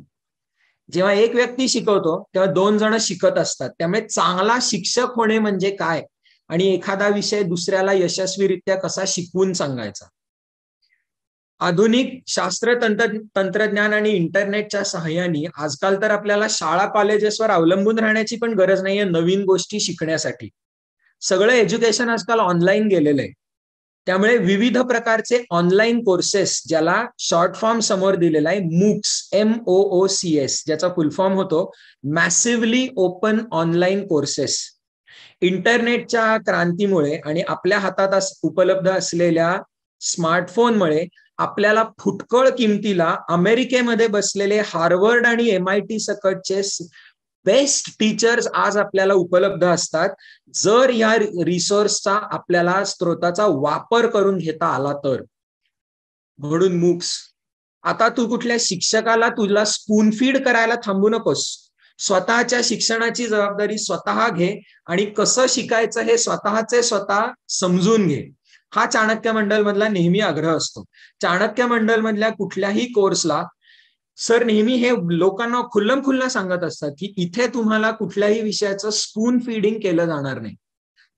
जेव्हा एक व्यक्ती शिकवतो तेव्हा दोन जण शिकत असतात. त्यामुळे चांगला शिक्षक होणे म्हणजे काय, आणि एखादा विषय दुसऱ्याला यशस्वीरित्या कसा शिकवून सांगायचा. आधुनिक शास्त्र तंत्रज्ञान आणि इंटरनेटच्या सहाय्याने आजकाल तर आपल्याला शाळा कॉलेजेसवर अवलंबून राहण्याची पण गरज नाहीये नवीन गोष्टी शिकण्यासाठी. सगळं एज्युकेशन आजकाल ऑनलाईन गेलेलं आहे. त्यामुळे विविध प्रकारचे ऑनलाईन कोर्सेस, ज्याला शॉर्ट फॉर्म समोर दिलेला आहे मूक्स, MOOCS, ज्याचा फुल फॉर्म होतो मॅसिव्हली ओपन ऑनलाईन कोर्सेस. इंटरनेटच्या क्रांतीमुळे आणि आपल्या हातात उपलब्ध असलेल्या स्मार्टफोनमुळे आपल्याला फुटकळ किमतीला अमेरिकेमध्ये बसलेले हार्वर्ड आणि MIT सकटचे बेस्ट टीचर्स आज आपल्याला उपलब्ध असतात, जर या रिसोर्सचा आपल्याला स्त्रोताचा वापर करून घेता आला तर. म्हणून मूक्स. आता तू कुठल्या शिक्षकाला तुला स्पून फीड करायला थांबू नकोस. स्वतःच्या शिक्षणाची जबाबदारी स्वतः घे आणि कसं शिकायचं हे स्वतःचे स्वतः समजून घे. हा चाणक्य मंडल मधला नेहमी आग्रह असतो. चाणक्य मंडल मधल्या कुठल्याही कोर्सला सर नेहमी हे लोकांना खुल्लम खुल्ला सांगत असतात की इथे तुम्हाला कुठल्याही विषयाचं स्पून फीडिंग केलं जाणार नाही.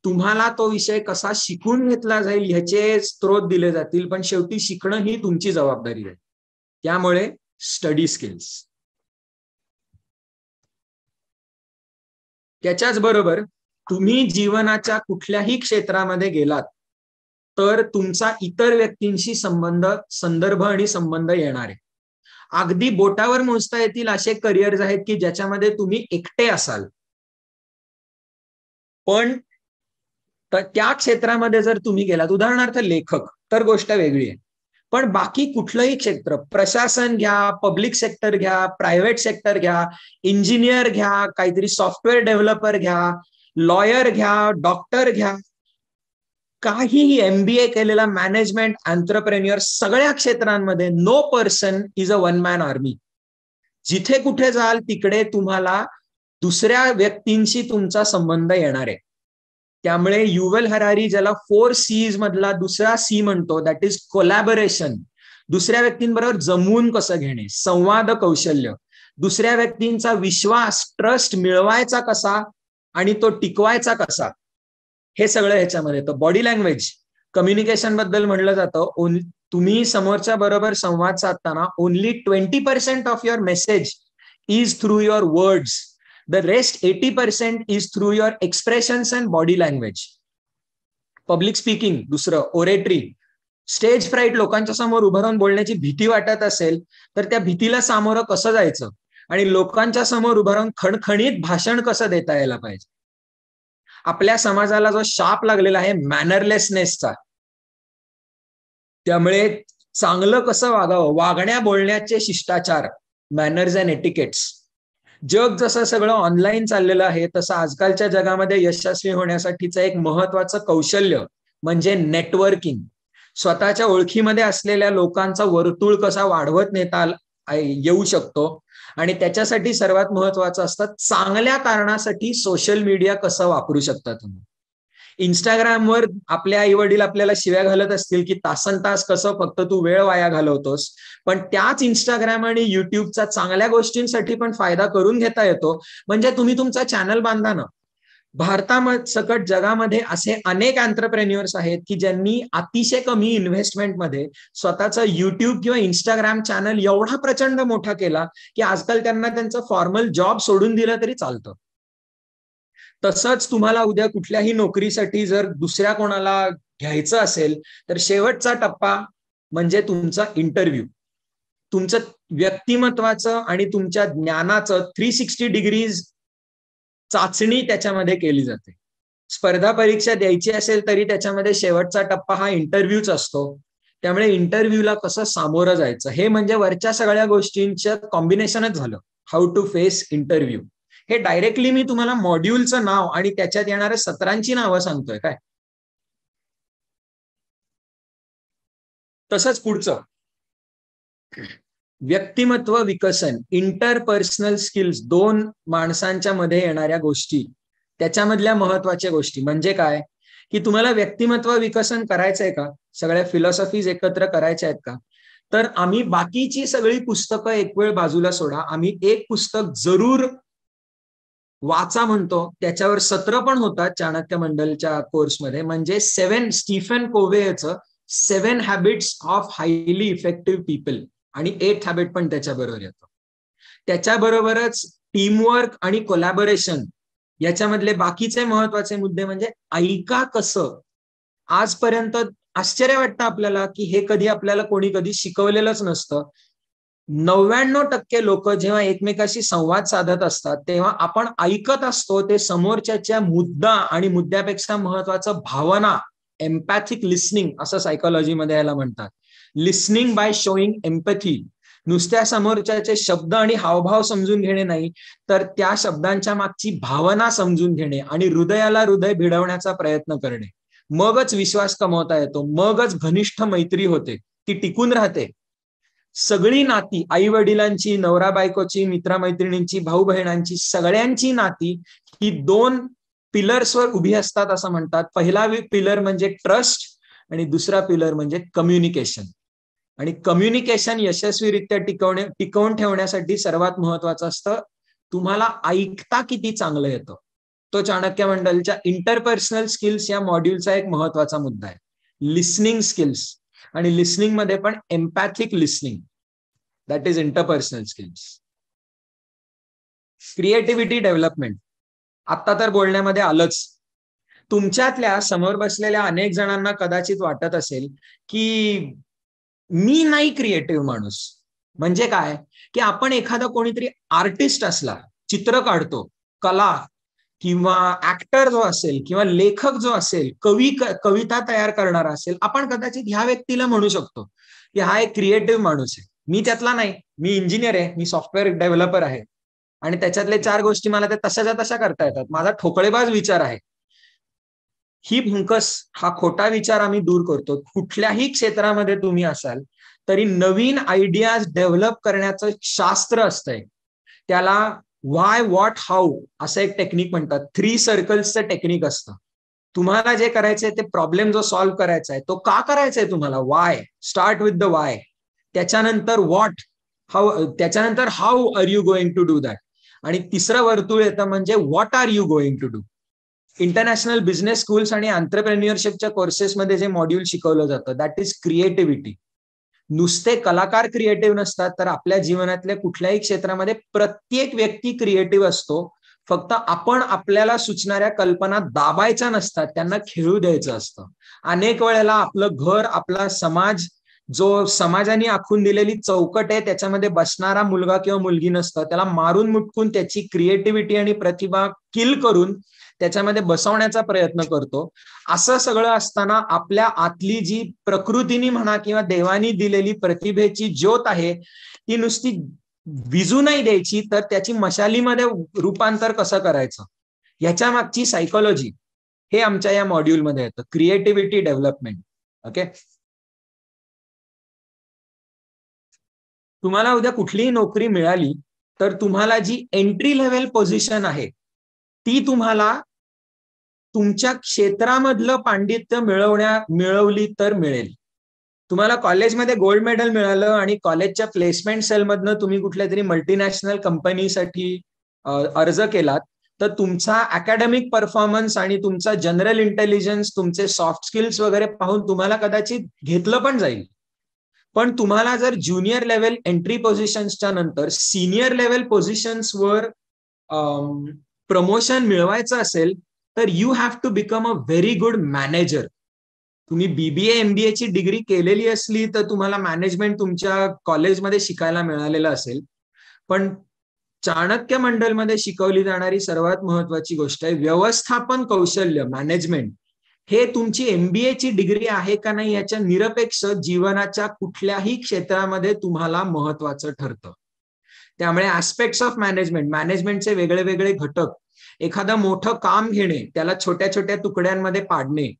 तुम्हाला तो विषय कसा शिकून घेतला जाईल ह्याचे स्त्रोत दिले जातील, पण शेवटी शिकणं ही तुमची जबाबदारी आहे. त्यामुळे स्टडी स्किल्स. त्याच्याच बरोबर तुम्ही जीवनाच्या कुठल्याही क्षेत्रामध्ये गेलात तर तुमचा इतर व्यक्तींशी संदर्भ आणि संबंध येणार आहे. अगदी बोटावर मोजता येतील असे करिअर्स आहेत की ज्याच्यामध्ये तुम्ही एकटे असाल, पण त्या क्षेत्रामध्ये जर तुम्ही गेलात, उदाहरणार्थ लेखक, तर गोष्ट वेगळी आहे. पण बाकी कुठलंही क्षेत्र, प्रशासन घ्या, पब्लिक सेक्टर घ्या, प्रायव्हेट सेक्टर घ्या, इंजिनियर घ्या, काहीतरी सॉफ्टवेअर डेव्हलपर घ्या, लॉयर घ्या, डॉक्टर घ्या, काहीही MBA केलेला, मॅनेजमेंट, एंटरप्रेन्युअर, सगळ्या क्षेत्रांमध्ये no person is a one man army. जिथे कुठे जाल तिकडे तुम्हाला दुसऱ्या व्यक्तींशी तुमचा संबंध येणार आहे. त्यामुळे युवल हरारी ज्याला 4 C's मधला दुसरा C म्हणतो, दॅट इज कोलॅबोरेशन. दुसऱ्या व्यक्तींबरोबर जमवून कसं घेणे, संवाद कौशल्य, दुसऱ्या व्यक्तींचा विश्वास, ट्रस्ट मिळवायचा कसा आणि तो टिकवायचा कसा, हे सगळं ह्याच्यामध्ये येतं. बॉडी लँग्वेज, कम्युनिकेशन बद्दल म्हणलं जातं, तुम्ही समोरच्या बरोबर संवाद साधताना only 20% of your message is through your words, the rest 80% is through your expressions and body language. Public speaking, दुसरं ओरेटरी, स्टेज फ्राईट, लोकांच्या समोर उभं राहून बोलण्याची भीती वाटत असेल तर त्या भीतीला सामोरं कसं जायचं आणि लोकांच्या समोर उभं राहून खणखणीत भाषण कसं देता यायला पाहिजे. आपल्या समाजाला जो शाप लागलेला आहे मॅनरलेसनेसचा, त्यामुळे चांगलं कसं वागावं, वागण्या बोलण्याचे शिष्टाचार, मॅनर्स अँड एटिकेट्स. जग जसं सगळं ऑनलाईन चाललेलं आहे तसं आजकालच्या जगामध्ये यशस्वी होण्यासाठीचं एक महत्वाचं कौशल्य म्हणजे नेटवर्किंग. स्वतःच्या ओळखीमध्ये असलेल्या लोकांचा वर्तुळ कसा वाढवत नेता येऊ शकतो, आणि त्याच्यासाठी सर्वात महत्वाचं असतं चांगल्या कारणासाठी सोशल मीडिया कसं वापरू शकता तुम्ही. इंस्टाग्रामवर आपले आई वडील आपल्याला शिव्या घालत असतील की तासन तास कसं फक्त तू वेळ वाया घालवतोस, पण त्याच इंस्टाग्राम आणि युट्यूबचा चांगल्या गोष्टींसाठी पण फायदा करून घेता येतो. म्हणजे तुम्ही तुमचा चॅनल बांधा ना, भारतामध्ये सकट जगामध्ये असे अनेक एंटरप्रेन्युअर्स आहेत की ज्यांनी अतिशय कमी इन्व्हेस्टमेंटमध्ये स्वतःचा युट्यूब किंवा इंस्टाग्राम चॅनल एवढा प्रचंड मोठा केला की आजकाल त्यांना त्यांचं फॉर्मल जॉब सोडून दिलं तरी चालतं. तसंच तुम्हाला उद्या कुठल्याही नोकरीसाठी जर दुसऱ्या कोणाला घ्यायचं असेल तर शेवटचा टप्पा म्हणजे तुमचा इंटरव्ह्यू. तुमचं व्यक्तिमत्वाचं आणि तुमच्या ज्ञानाचं 360 डिग्रीज चाचणी त्याच्यामध्ये केली जाते. स्पर्धा परीक्षा द्यायची असेल तरी त्याच्यामध्ये शेवटचा टप्पा हा इंटरव्ह्यूच असतो. त्यामुळे इंटरव्ह्यूला कसं सामोरं जायचं हे म्हणजे वरच्या सगळ्या गोष्टींचं कॉम्बिनेशनच झालं. How to face interview. हे डायरेक्टली मी तुम्हाला मॉड्यूलचं नाव आणि त्याच्यात येणाऱ्या सत्रांची नावं सांगतोय काय. तसंच पुढचं व्यक्तिमत्व विकसन, इंटरपर्सनल स्किल्स, दोन माणसांच्या मध्ये येणाऱ्या गोष्टी, त्याच्यामधल्या महत्वाच्या गोष्टी म्हणजे काय की तुम्हाला व्यक्तिमत्व विकसन करायचंय का, सगळ्या फिलॉसॉफीज एकत्र करायच्या आहेत का, तर आम्ही बाकीची सगळी पुस्तकं एक वेळ बाजूला सोडा, आम्ही एक पुस्तक जरूर वाचा म्हणतो. त्याच्यावर सत्र पण होतात चाणक्य मंडलच्या कोर्समध्ये, म्हणजे स्टीफन कोव्हेचं 7 habits of highly effective people आणि 8th हॅबिट पण त्याच्याबरोबर येतं. त्याच्याबरोबरच टीमवर्क आणि कोलॅबोरेशन याच्यामधले बाकीचे महत्वाचे मुद्दे म्हणजे ऐका कसं. आजपर्यंत आश्चर्य वाटतं आपल्याला की हे कधी आपल्याला कोणी कधी शिकवलेलंच नसतं. 99% लोक जेव्हा एकमेकाशी संवाद साधत असतात तेव्हा आपण ऐकत असतो ते समोरच्याच्या मुद्दा आणि मुद्द्यापेक्षा महत्वाचं भावना, एम्पॅथिक लिसनिंग असं सायकोलॉजीमध्ये याला म्हणतात. Listening by showing empathy. नुसत्या समोरच्याचे शब्द आणि हावभाव समजून घेणे नाही, तर त्या शब्दांच्या मागची भावना समजून घेणे आणि हृदयाला हृदय भिडवण्याचा प्रयत्न करणे. मगच विश्वास कमवता येतो, मगच घनिष्ठ मैत्री होते, ती टिकून राहते. सगळी नाती, आई वडिलांची, नवरा बायकोची, मित्रमैत्रिणींची, भाऊ बहिणांची, सगळ्यांची नाती ही 2 पिलर्सवर उभी असतात असं म्हणतात. पहिला पिलर म्हणजे ट्रस्ट आणि दुसरा पिलर म्हणजे कम्युनिकेशन. आणि कम्युनिकेशन यशस्वीरित्या टिकवून ठेवण्यासाठी सर्वात महत्वाचं असतं तुम्हाला ऐकता किती चांगलं येतं. तो चाणक्य मंडलच्या इंटरपर्सनल स्किल्स या मॉड्यूलचा एक महत्वाचा मुद्दा आहे. लिसनिंग स्किल्स, आणि लिसनिंग मध्ये पण empathic listening, that is interpersonal skills. Creativity development, आता तर बोलण्यामध्ये आलंच. तुमच्यातल्या समोर बसलेल्या अनेक जणांना कदाचित वाटत असेल की मी नाही क्रिएटिव्ह माणूस. म्हणजे काय की आपण एखादा कोणीतरी आर्टिस्ट असला, चित्र काढतो, कला किंवा ऍक्टर जो असेल किंवा लेखक जो असेल, कविता तयार करणारा असेल, आपण कदाचित ह्या व्यक्तीला म्हणू शकतो की हा एक क्रिएटिव्ह माणूस आहे. मी त्यातला नाही, मी इंजिनियर आहे, मी सॉफ्टवेअर डेव्हलपर आहे आणि त्याच्यातले 4 गोष्टी मला त्या तशाच्या तशा करता येतात, माझा ठोकळेबाज विचार आहे. ही भुंकस, हा खोटा विचार आम्ही दूर करतो. कुठल्याही क्षेत्रामध्ये तुम्ही असाल तरी नवीन आयडियाज डेव्हलप करण्याचं शास्त्र असतंय. त्याला व्हाय, व्हॉट, हाऊ असं एक टेक्निक म्हणतात. 3 सर्कल्सचं टेक्निक असतं. तुम्हाला जे करायचंय ते प्रॉब्लेम जो सॉल्व्ह करायचा आहे तो का करायचा आहे तुम्हाला, why, start with the why. त्याच्यानंतर व्हॉट, हाऊ, त्याच्यानंतर how are you going to do that, आणि तिसरं वर्तुळ येतं म्हणजे what are you going to do. International business schools आणि एंटरप्रेन्युअरशिपच्या कोर्सेसमध्ये जे मॉड्यूल शिकवलं जातं दॅट इज क्रिएटिव्हिटी. नुसते कलाकार क्रिएटिव्ह नसतात, तर आपल्या जीवनातल्या कुठल्याही क्षेत्रामध्ये प्रत्येक व्यक्ती क्रिएटिव्ह असतो. फक्त आपण आपल्याला सुचणाऱ्या कल्पना दाबायच्या नसतात, त्यांना खेळू द्यायचं असतं. अनेक वेळेला आपलं घर, आपला समाज, जो समाजाने आखून दिलेली चौकट आहे त्याच्यामध्ये बसणारा मुलगा किंवा मुलगी नसतं, त्याला मारून मुटकून त्याची क्रिएटिव्हिटी आणि प्रतिभा किल करून त्याच्यामध्ये बसवण्याचा प्रयत्न करतो. असं सगळं असताना आपल्या आतली जी प्रकृतीने म्हणा किंवा देवानी दिलेली प्रतिभेची ज्योत आहे ती नुसती विजू नाही द्यायची, तर त्याची मशालीमध्ये रूपांतर कसं करायचं याच्या मागची सायकोलॉजी हे आमच्या या मॉड्यूलमध्ये येतं, क्रिएटिव्हिटी डेव्हलपमेंट. ओके. तुम्हाला उद्या कुठलीही नोकरी मिळाली तर तुम्हाला जी एंट्री लेव्हल पोझिशन आहे ती तुम्हाला तुमच्या क्षेत्रामधलं पांडित्य मिळवली तर मिळेल. तुम्हाला कॉलेजमध्ये गोल्ड मेडल मिळालं आणि कॉलेजच्या प्लेसमेंट सेलमधनं तुम्ही कुठल्या तरी मल्टीनॅशनल कंपनीसाठी अर्ज केलात, तर तुमचा अकॅडमिक परफॉर्मन्स आणि तुमचा जनरल इंटेलिजन्स, तुमचे सॉफ्ट स्किल्स वगैरे पाहून तुम्हाला कदाचित घेतलं पण जाईल. पण तुम्हाला जर ज्युनियर लेवल एंट्री पोझिशन्सच्या नंतर सिनियर लेवल पोझिशन्सवर प्रमोशन मिळवायचं असेल तर you have to become a very good manager. तुम्ही बीबीए एमबीए ची डिग्री केलेली असली तर तुम्हाला मॅनेजमेंट तुमच्या कॉलेजमध्ये शिकायला मिळालेलं असेल, पण चाणक्य मंडलमध्ये शिकवली जाणारी सर्वात महत्वाची गोष्ट आहे व्यवस्थापन कौशल्य, मॅनेजमेंट. हे तुमची एमबीए ची डिग्री आहे का नाही याच्या निरपेक्ष जीवनाच्या कुठल्याही क्षेत्रामध्ये तुम्हाला महत्वाचं ठरतं. त्यामुळे ऍस्पेक्ट्स ऑफ मॅनेजमेंट, मॅनेजमेंटचे वेगळे वेगळे घटक, एखादं मोठं काम घेणे, त्याला छोट्या छोट्या तुकड्यांमध्ये पाडणे,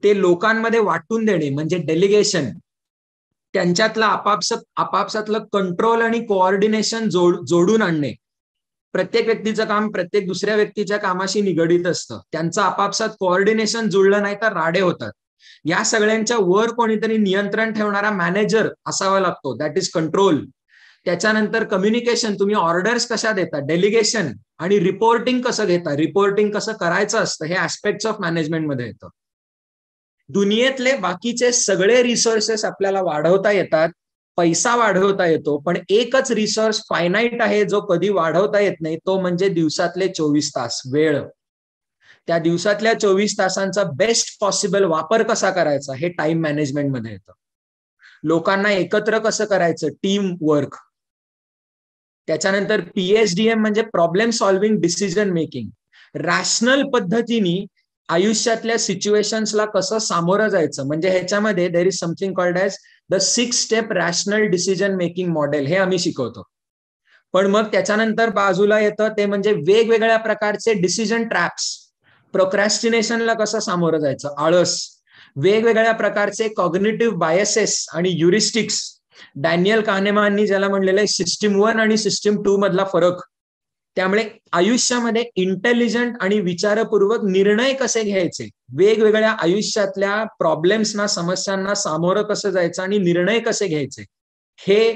ते लोकांमध्ये वाटून देणे म्हणजे डेलिगेशन, त्यांच्यातलं आपापसातलं कंट्रोल आणि कोऑर्डिनेशन जोडून आणणे. प्रत्येक व्यक्तीचं काम प्रत्येक दुसऱ्या व्यक्तीच्या कामाशी निगडीत असतं, त्यांचं आपापसात कोऑर्डिनेशन जुळलं नाही तर राडे होतात. या सगळ्यांच्या वर कोणीतरी नियंत्रण ठेवणारा मॅनेजर असावा लागतो, दॅट इज कंट्रोल. त्याच्यानंतर कम्युनिकेशन, तुम्ही ऑर्डर्स कशा देता, डेलिगेशन, आणि रिपोर्टिंग कसं घेता, रिपोर्टिंग कसं करायचं असतं, हे ऍस्पेक्ट्स ऑफ मॅनेजमेंटमध्ये येतं. दुनियेतले बाकीचे सगळे रिसोर्सेस आपल्याला वाढवता येतात, पैसा वाढवता येतो, पण एकच रिसोर्स फायनाईट आहे जो कधी वाढवता येत नाही, तो म्हणजे दिवसातले 24 तास, वेळ. त्या दिवसातल्या 24 तासांचा बेस्ट पॉसिबल वापर कसा करायचा हे टाइम मॅनेजमेंटमध्ये येतं. लोकांना एकत्र कसं करायचं, टीम वर्क. त्याच्यानंतर पीएचडीएम म्हणजे problem solving decision making. Rational पद्धतीने आयुष्यातल्या सिच्युएशन्सला कसं सामोरं जायचं, म्हणजे ह्याच्यामध्ये there is something called as the 6 step rational decision making model, हे आम्ही शिकवतो. पण मग त्याच्यानंतर बाजूला येतं ते म्हणजे वेगवेगळ्या प्रकारचे डिसिजन ट्रॅप्स, प्रोक्रॅस्टिनेशनला कसं सामोरं जायचं, आळस, वेगवेगळ्या प्रकारचे कॉग्निटिव्ह बायसेस आणि युरिस्टिक्स. डॅनियल कानेमाननी ज्याला म्हणलेलं आहे सिस्टीम 1 आणि सिस्टीम 2 मधला फरक. त्यामुळे आयुष्यामध्ये इंटेलिजंट आणि विचारपूर्वक निर्णय कसे घ्यायचे, वेगवेगळ्या आयुष्यातल्या प्रॉब्लेम्सना, समस्यांना सामोरं कसं जायचं आणि निर्णय कसे घ्यायचे, हे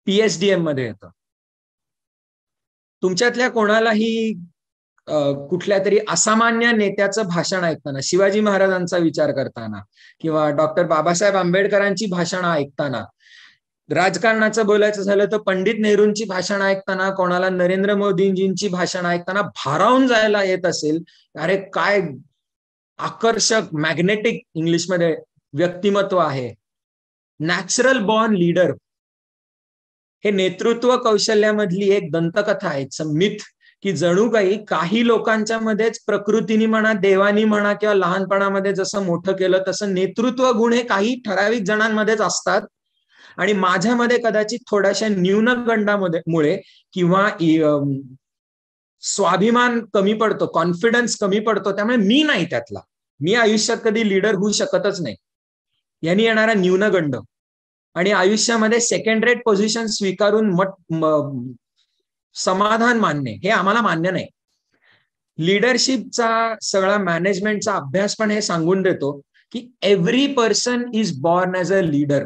पीएचडीएम मध्ये येतं. तुमच्यातल्या कोणालाही कुठल्या तरी असामान्य नेत्याचं भाषण ऐकताना, शिवाजी महाराजांचा विचार करताना किंवा डॉक्टर बाबासाहेब आंबेडकरांची भाषणं ऐकताना, राजकारणाचं बोलायचं झालं तर पंडित नेहरूंची भाषणं ऐकताना, कोणाला नरेंद्र मोदींजींची भाषणं ऐकताना भारावून जायला येत असेल, अरे काय आकर्षक, मॅग्नेटिक इंग्लिशमध्ये व्यक्तिमत्व आहे. नॅचरल बॉर्न लीडर हे नेतृत्व कौशल्यामधली एक दंतकथा आहे, मिथ, की जणू काही लोकांच्या मध्येच प्रकृतीने म्हणा, देवानी म्हणा किंवा लहानपणामध्ये जसं मोठं केलं तसं नेतृत्व गुण हे काही ठराविक जणांमध्येच असतात. आणि माझ्यामध्ये कदाचित थोड्याशा न्यूनगंडामुळे किंवा स्वाभिमान कमी पडतो, कॉन्फिडन्स कमी पडतो, त्यामुळे मी नाही त्यातला, मी आयुष्यात कधी लीडर होऊ शकतच नाही, यांनी येणारा न्यूनगंड. आणि आयुष्यामध्ये सेकंड रेट पोझिशन स्वीकारून समाधान मानणे हे आम्हाला मान्य नाही. लीडरशिपचा सगळा मॅनेजमेंटचा अभ्यास पण हे सांगून देतो की every person is born as a leader.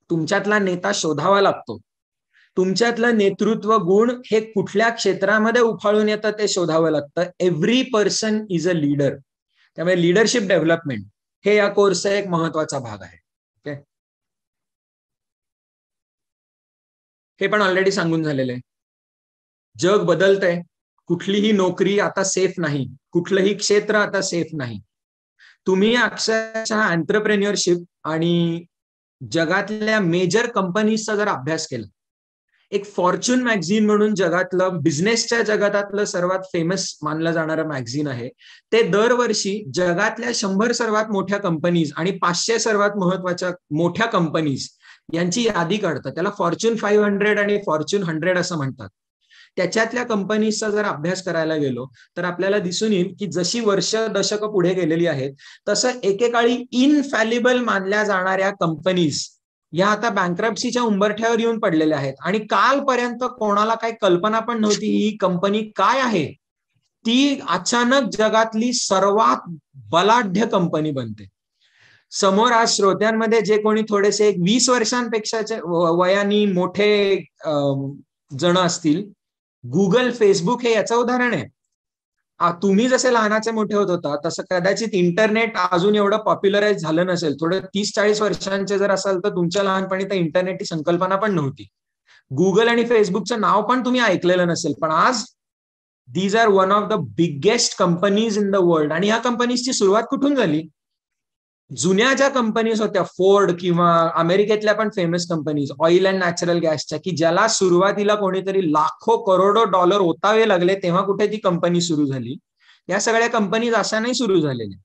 तुमच्यातला नेता शोधावा लागतो, तुमच्यातलं नेतृत्व गुण हे कुठल्या क्षेत्रामध्ये उफाळून येतं ते शोधावं लागतं. Every person is a leader. त्यामुळे लीडरशिप डेव्हलपमेंट हे या कोर्सचा एक महत्वाचा भाग आहे. ओके, हे पण ऑलरेडी सांगून झालेलं आहे. जग बदलतंय, कुठलीही नोकरी आता सेफ नाही, कुठलंही क्षेत्र आता सेफ नाही. तुम्ही अक्षरशः एंटरप्रेन्युअरशिप आणि जगातल्या मेजर कंपनीजचा जर अभ्यास केला, एक फॉर्च्यून मॅगझिन म्हणून जगातलं, बिझनेसच्या जगातातलं सर्वात फेमस मानलं जाणारं मॅगझिन आहे, ते दरवर्षी जगातल्या 100 सर्वात मोठ्या कंपनीज आणि 500 सर्वात महत्वाच्या मोठ्या कंपनीज यांची यादी काढतात. त्याला फॉर्च्यून 500 आणि फॉर्च्यून 100 असं म्हणतात. त्याच्यातल्या कंपनीजचा जर अभ्यास करायला गेलो तर आपल्याला दिसून येईल की जशी वर्ष दशकं पुढे गेलेली आहेत तसं एकेकाळी इनफॅलिबल मानल्या जाणाऱ्या कंपनीज या आता बँक्रप्सीच्या उंबरठ्यावर येऊन पडलेल्या आहेत. आणि कालपर्यंत कोणाला काही कल्पना पण नव्हती ही कंपनी काय आहे, ती अचानक जगातली सर्वात बलाढ्य कंपनी बनते. समोर आज श्रोत्यांमध्ये जे कोणी थोडेसे 20 वर्षांपेक्षा वयाने मोठे जण असतील, गुगल, फेसबुक हे याचं उदाहरण आहे. तुम्ही जसे लहानाचे मोठे होत होता तसं कदाचित इंटरनेट अजून एवढं पॉप्युलराइज झालं नसेल. थोडं 30-40 वर्षांचे जर असाल तर तुमच्या लहानपणी तर इंटरनेट ही संकल्पना पण नव्हती. गुगल आणि फेसबुकचं नाव पण तुम्ही ऐकलेलं नसेल. पण आज these are one of the biggest companies in the world. आणि ह्या कंपनीजची सुरुवात कुठून झाली? जुन्या ज्या कंपनीज होत्या, फोर्ड किंवा अमेरिकेतल्या पण famous companies oil and natural गॅसच्या, की ज्याला सुरुवातीला कोणीतरी लाखो करोडो डॉलर ओतावे लागले तेव्हा कुठे ती कंपनी सुरू झाली. या सगळ्या कंपनीज अशा नाही सुरू झालेल्या.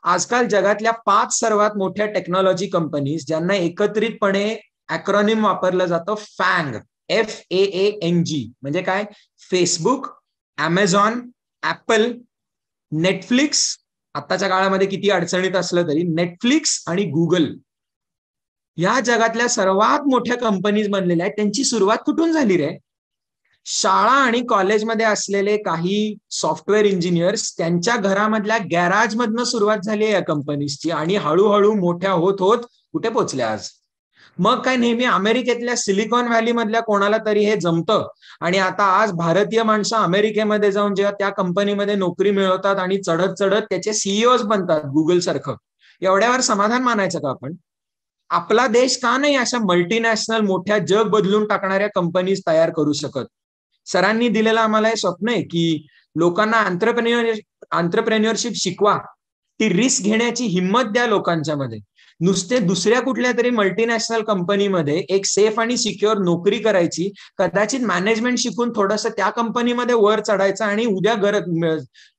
आजकाल जगातल्या 5 सर्वात मोठ्या टेक्नॉलॉजी कंपनीज ज्यांना एकत्रितपणे अॅक्रॉनिम वापरलं जातं फॅंग, FAANG, म्हणजे काय? फेसबुक, अमेझॉन, ऍपल, नेटफ्लिक्स, आताच्या काळामध्ये किती अडचणीत असलं तरी नेटफ्लिक्स आणि गुगल या जगातल्या सर्वात मोठ्या कंपनीज बनलेल्या आहेत. त्यांची सुरुवात कुठून झाली रे? शाळा आणि कॉलेजमध्ये असलेले काही सॉफ्टवेअर इंजिनियर्स त्यांच्या घरामधल्या गॅराज मधनं सुरुवात झाली आहे या कंपनीजची, आणि हळूहळू मोठ्या होत होत कुठे पोहोचल्या आज. मग काय नेहमी अमेरिकेतल्या सिलिकॉन व्हॅली मधल्या कोणाला तरी हे जमतं, आणि आता आज भारतीय माणसं अमेरिकेमध्ये जाऊन जेव्हा त्या कंपनीमध्ये नोकरी मिळवतात आणि चढत चढत त्याचे सीईओज बनतात गुगल सारखं, एवढ्यावर समाधान मानायचं का आपण? आपला देश का नाही अशा मल्टीनॅशनल मोठ्या जग बदलून टाकणाऱ्या कंपनीज तयार करू शकत? सरांनी दिलेलं आम्हाला हे स्वप्न आहे की लोकांना आंत्रप्रेन्युअरशिप शिकवा, ती रिस्क घेण्याची हिंमत द्या लोकांच्या मध्ये. नुसते दुसऱ्या कुठल्या तरी मल्टीनॅशनल कंपनीमध्ये एक सेफ आणि सिक्युअर नोकरी करायची, कदाचित मॅनेजमेंट शिकून थोडंसं त्या कंपनीमध्ये वर चढायचं आणि उद्या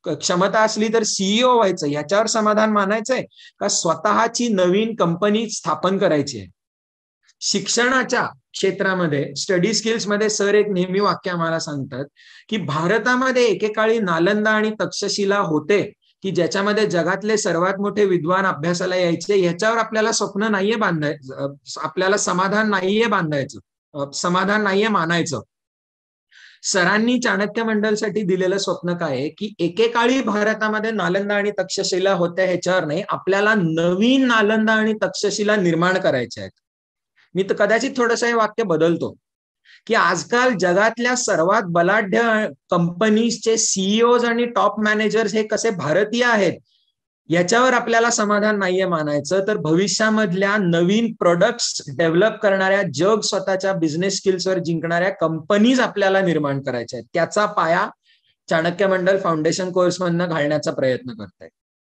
क्षमता असली तर सीईओ व्हायचं, याच्यावर समाधान मानायचंय का स्वतःची नवीन कंपनी स्थापन करायची आहे? शिक्षणाच्या क्षेत्रामध्ये स्टडी स्किल्स मध्ये सर एक नेहमी वाक्य आम्हाला सांगतात की भारतामध्ये एकेकाळी नालंदा आणि तक्षशिला होते की ज्याच्यामध्ये जगातले सर्वात मोठे विद्वान अभ्यासाला यायचे. ह्याच्यावर आपल्याला स्वप्न नाहीये बांधायचं, आपल्याला समाधान नाहीये मानायचं. सरांनी चाणक्य मंडलसाठी दिलेलं स्वप्न काय आहे की एकेकाळी भारतामध्ये नालंदा आणि तक्षशिला होत्या ह्याच्यावर नाही, आपल्याला नवीन नालंदा आणि तक्षशिला निर्माण करायच्या आहेत. मी तर कदाचित थोडंसं हे वाक्य बदलतो की आजकाल जगातल्या सर्वात बलाढ्य कंपनीजचे सीईओज आणि टॉप मॅनेजर्स हे कसे भारतीय आहेत याच्यावर आपल्याला समाधान नाहीये मानायचं, तर भविष्यामधल्या नवीन प्रोडक्ट्स डेव्हलप करणाऱ्या, जग स्वतःच्या बिझनेस स्किल्सवर जिंकणाऱ्या कंपनीज आपल्याला निर्माण करायच्या आहेत. त्याचा पाया चाणक्य मंडल फाउंडेशन कोर्स मधनं घालण्याचा प्रयत्न करताय.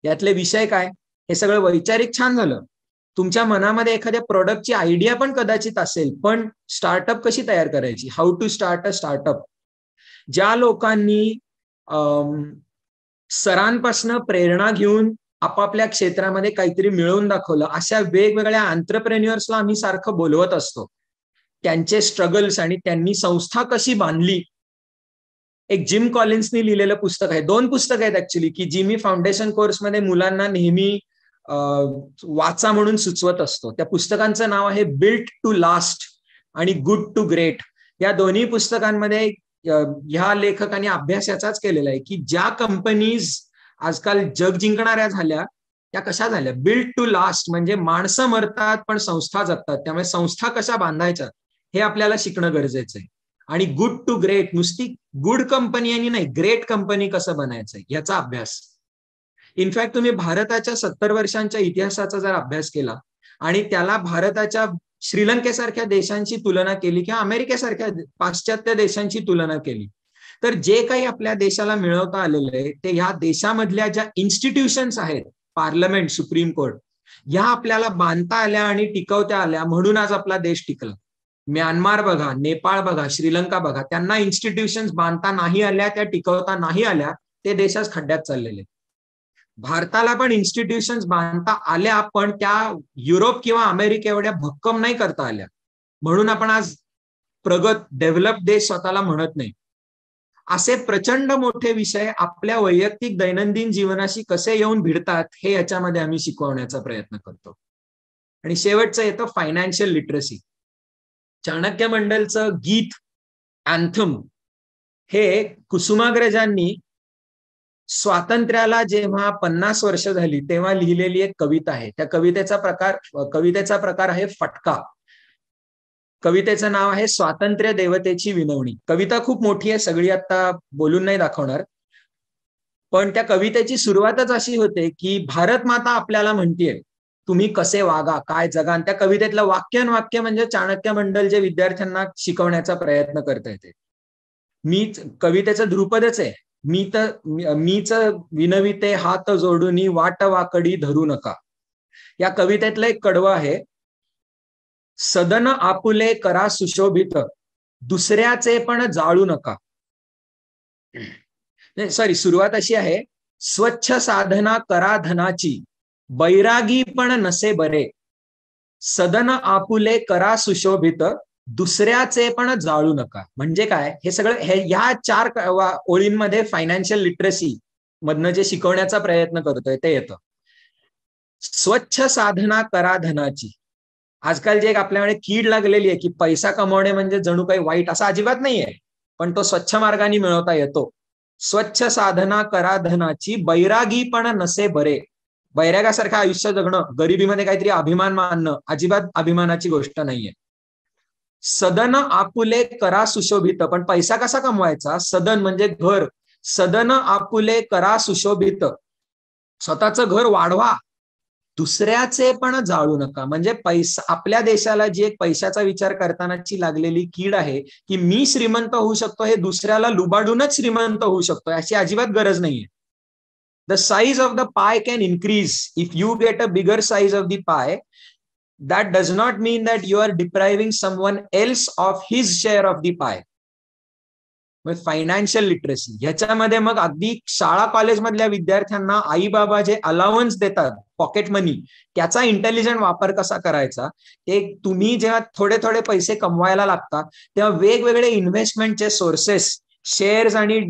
यातले विषय काय? हे सगळं वैचारिक छान झालं. तुमच्या मनामध्ये एखाद्या प्रोडक्टची आयडिया पण कदाचित असेल, पण स्टार्टअप कशी तयार करायची, how to start a startup. ज्या लोकांनी सरांपासून प्रेरणा घेऊन आपापल्या क्षेत्रामध्ये काहीतरी मिळवून दाखवलं, अशा वेगवेगळ्या एंटरप्रेन्युअर्सला आम्ही सारखं बोलवत असतो. त्यांचे स्ट्रगल्स आणि त्यांनी संस्था कशी बांधली. एक जिम कॉलिन्सनी लिहिलेलं पुस्तक आहे, 2 पुस्तकं आहेत ऍक्च्युली, की जी मी फाउंडेशन कोर्समध्ये मुलांना नेहमी वाचा म्हणून सुचवत असतो. त्या पुस्तकांचं नाव आहे बिल्ट टू लास्ट आणि गुड टू ग्रेट. या दोन्ही पुस्तकांमध्ये ह्या लेखकांनी अभ्यास याचाच केलेला आहे की ज्या कंपनीज आजकाल जग जिंकणाऱ्या झाल्या त्या कशा झाल्या. बिल्ट टू लास्ट म्हणजे माणसं मरतात पण संस्था जगतात, त्यामुळे संस्था कशा बांधायच्या हे आपल्याला शिकणं गरजेचं आहे. आणि गुड टू ग्रेट, नुसती गुड कंपनी आणि नाही, ग्रेट कंपनी कसं बनायचं याचा अभ्यास. इनफॅक्ट तुम्ही भारताच्या 70 वर्षांच्या इतिहासाचा जर अभ्यास केला आणि त्याला भारताच्या श्रीलंकेसारख्या देशांची तुलना केली किंवा अमेरिकेसारख्या पाश्चात्य देशांची तुलना केली, तर जे काही आपल्या देशाला मिळवता आलेलं आहे ते ह्या देशामधल्या ज्या इन्स्टिट्यूशन्स आहेत, पार्लमेंट, सुप्रीम कोर्ट, ह्या आपल्याला बांधता आल्या आणि टिकवता आल्या, म्हणून आज आपला देश टिकला. म्यानमार बघा, नेपाळ बघा, श्रीलंका बघा, त्यांना इन्स्टिट्यूशन्स बांधता नाही आल्या, त्या टिकवता नाही आल्या, ते देशाच खड्ड्यात चाललेले. भारताला पण इन्स्टिट्यूशन्स बांधता आल्या, पण त्या युरोप किंवा अमेरिका एवढ्या भक्कम नाही करता आल्या, म्हणून आपण आज प्रगत डेव्हलप देश स्वतःला म्हणत नाही. असे प्रचंड मोठे विषय आपल्या वैयक्तिक दैनंदिन जीवनाशी कसे येऊन भिडतात हे याच्यामध्ये आम्ही शिकवण्याचा प्रयत्न करतो. आणि शेवटचं येतं फायनान्शियल लिटरसी. चाणक्य मंडलचं गीत अँथम हे कुसुमाग्रजांनी स्वातंत्र्याला जेव्हा 50 वर्ष झाली तेव्हा लिहिलेली एक कविता आहे. त्या कवितेचा प्रकार आहे फटका. कवितेचं नाव आहे स्वातंत्र्य देवतेची विनवणी. कविता खूप मोठी आहे, सगळी आता बोलून नाही दाखवणार, पण त्या कवितेची सुरुवातच अशी होते की भारत माता आपल्याला म्हणतीये तुम्ही कसे वागा, काय जगा. आणि त्या कवितेतलं वाक्य म्हणजे चाणक्य मंडल जे विद्यार्थ्यांना शिकवण्याचा प्रयत्न करता येते. मीच कवितेचं ध्रुपदच आहे, मीच विनविते हात जोडून वाट वाकडी धरू नका. या कवितेतलं एक कडवं आहे, सदन आपुले करा सुशोभित, दुसऱ्याचे पण जाळू नका. सॉरी, सुरुवात अशी आहे, स्वच्छ साधना करा धनाची, बैरागी पण नसे बरे, सदन आपुले करा सुशोभित, दुसऱ्याचे पण जाळू नका. म्हणजे काय, हे सगळं ह्या 4 ओळींमध्ये फायनान्शियल लिटरसी मधनं जे शिकवण्याचा प्रयत्न करतोय ते येतं. स्वच्छ साधना करा धनाची. आजकाल जे एक आपल्याकडे कीड लागलेली आहे की पैसा कमवणे म्हणजे जणू काही वाईट, असं अजिबात नाहीये, पण तो स्वच्छ मार्गाने मिळवता येतो. स्वच्छ साधना करा धनाची, बैरागी पण नसे बरे. बैरागासारखं आयुष्य जगणं, गरिबीमध्ये काहीतरी अभिमान मानणं, अजिबात अभिमानाची गोष्ट नाहीये. सदन आपुले करा सुशोभित, पण पैसा कसा कमवायचा, सदन म्हणजे घर, सदन आपुले करा सुशोभित, स्वतःचं घर वाढवा, दुसऱ्याचे पण जाळू नका. म्हणजे पैसा, आपल्या देशाला जी एक पैशाचा विचार करतानाची लागलेली कीड आहे की मी श्रीमंत होऊ शकतो, हे दुसऱ्याला लुबाडूनच श्रीमंत होऊ शकतो, अशी अजिबात गरज नाहीये. द साइज ऑफ द पाय can increase if you get a bigger size of the पाय. That does not mean that you are depriving someone else of his share of the pie. Financial literacy ह्याच्यामध्ये मग अगदी शाळा कॉलेज मधल्या विद्यार्थ्यांना आई बाबा जे अलाउन्स देतात पॉकेट मनी, त्याचा इंटेलिजंट वापर कसा करायचा, ते तुम्ही जेव्हा थोडे थोडे पैसे कमवायला लागतात तेव्हा वेगवेगळे इन्व्हेस्टमेंटचे सोर्सेस, शेअर्स आणि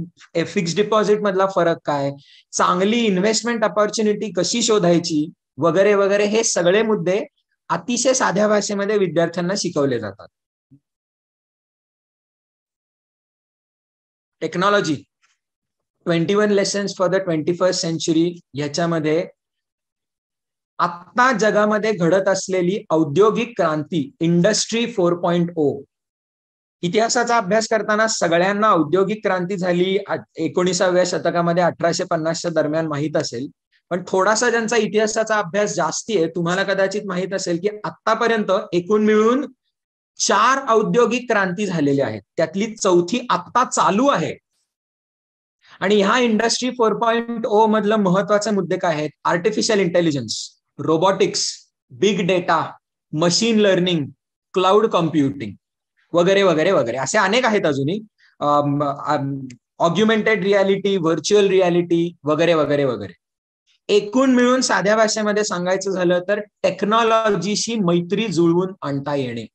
फिक्स्ड डिपॉझिट मधला फरक काय, चांगली इन्व्हेस्टमेंट ऑपॉर्च्युनिटी कशी शोधायची वगैरे वगैरे, हे सगळे मुद्दे अतिशय साध्या भाषेमध्ये विद्यार्थ्यांना शिकवले जातात. Technology 21 lessons for the 21st century ह्याच्यामध्ये आत्ता जगामध्ये घडत असलेली औद्योगिक क्रांती, इंडस्ट्री 4.0. इतिहासाचा अभ्यास करताना सगळ्यांना औद्योगिक क्रांती झाली 19व्या शतकामध्ये 1850च्या दरम्यान माहित असेल, पण थोडासा ज्यांचा इतिहासाचा अभ्यास जास्ती आहे तुम्हाला कदाचित माहित असेल की आतापर्यंत एकूण मिळून 4 औद्योगिक क्रांती झालेल्या आहेत, त्यातली 4थी आत्ता चालू आहे. आणि ह्या इंडस्ट्री 4.0 मधलं महत्वाचे मुद्दे काय आहेत, artificial intelligence, robotics, big data, machine learning, cloud computing वगैरे वगैरे वगैरे, असे अनेक आहेत अजूनही, ऑग्युमेंटेड रियालिटी, व्हर्च्युअल रियालिटी वगैरे वगैरे वगैरे. एकूण मिळून साध्या भाषेमध्ये सांगायचं झालं तर टेक्नॉलॉजीशी मैत्री जुळवून आणता येणे.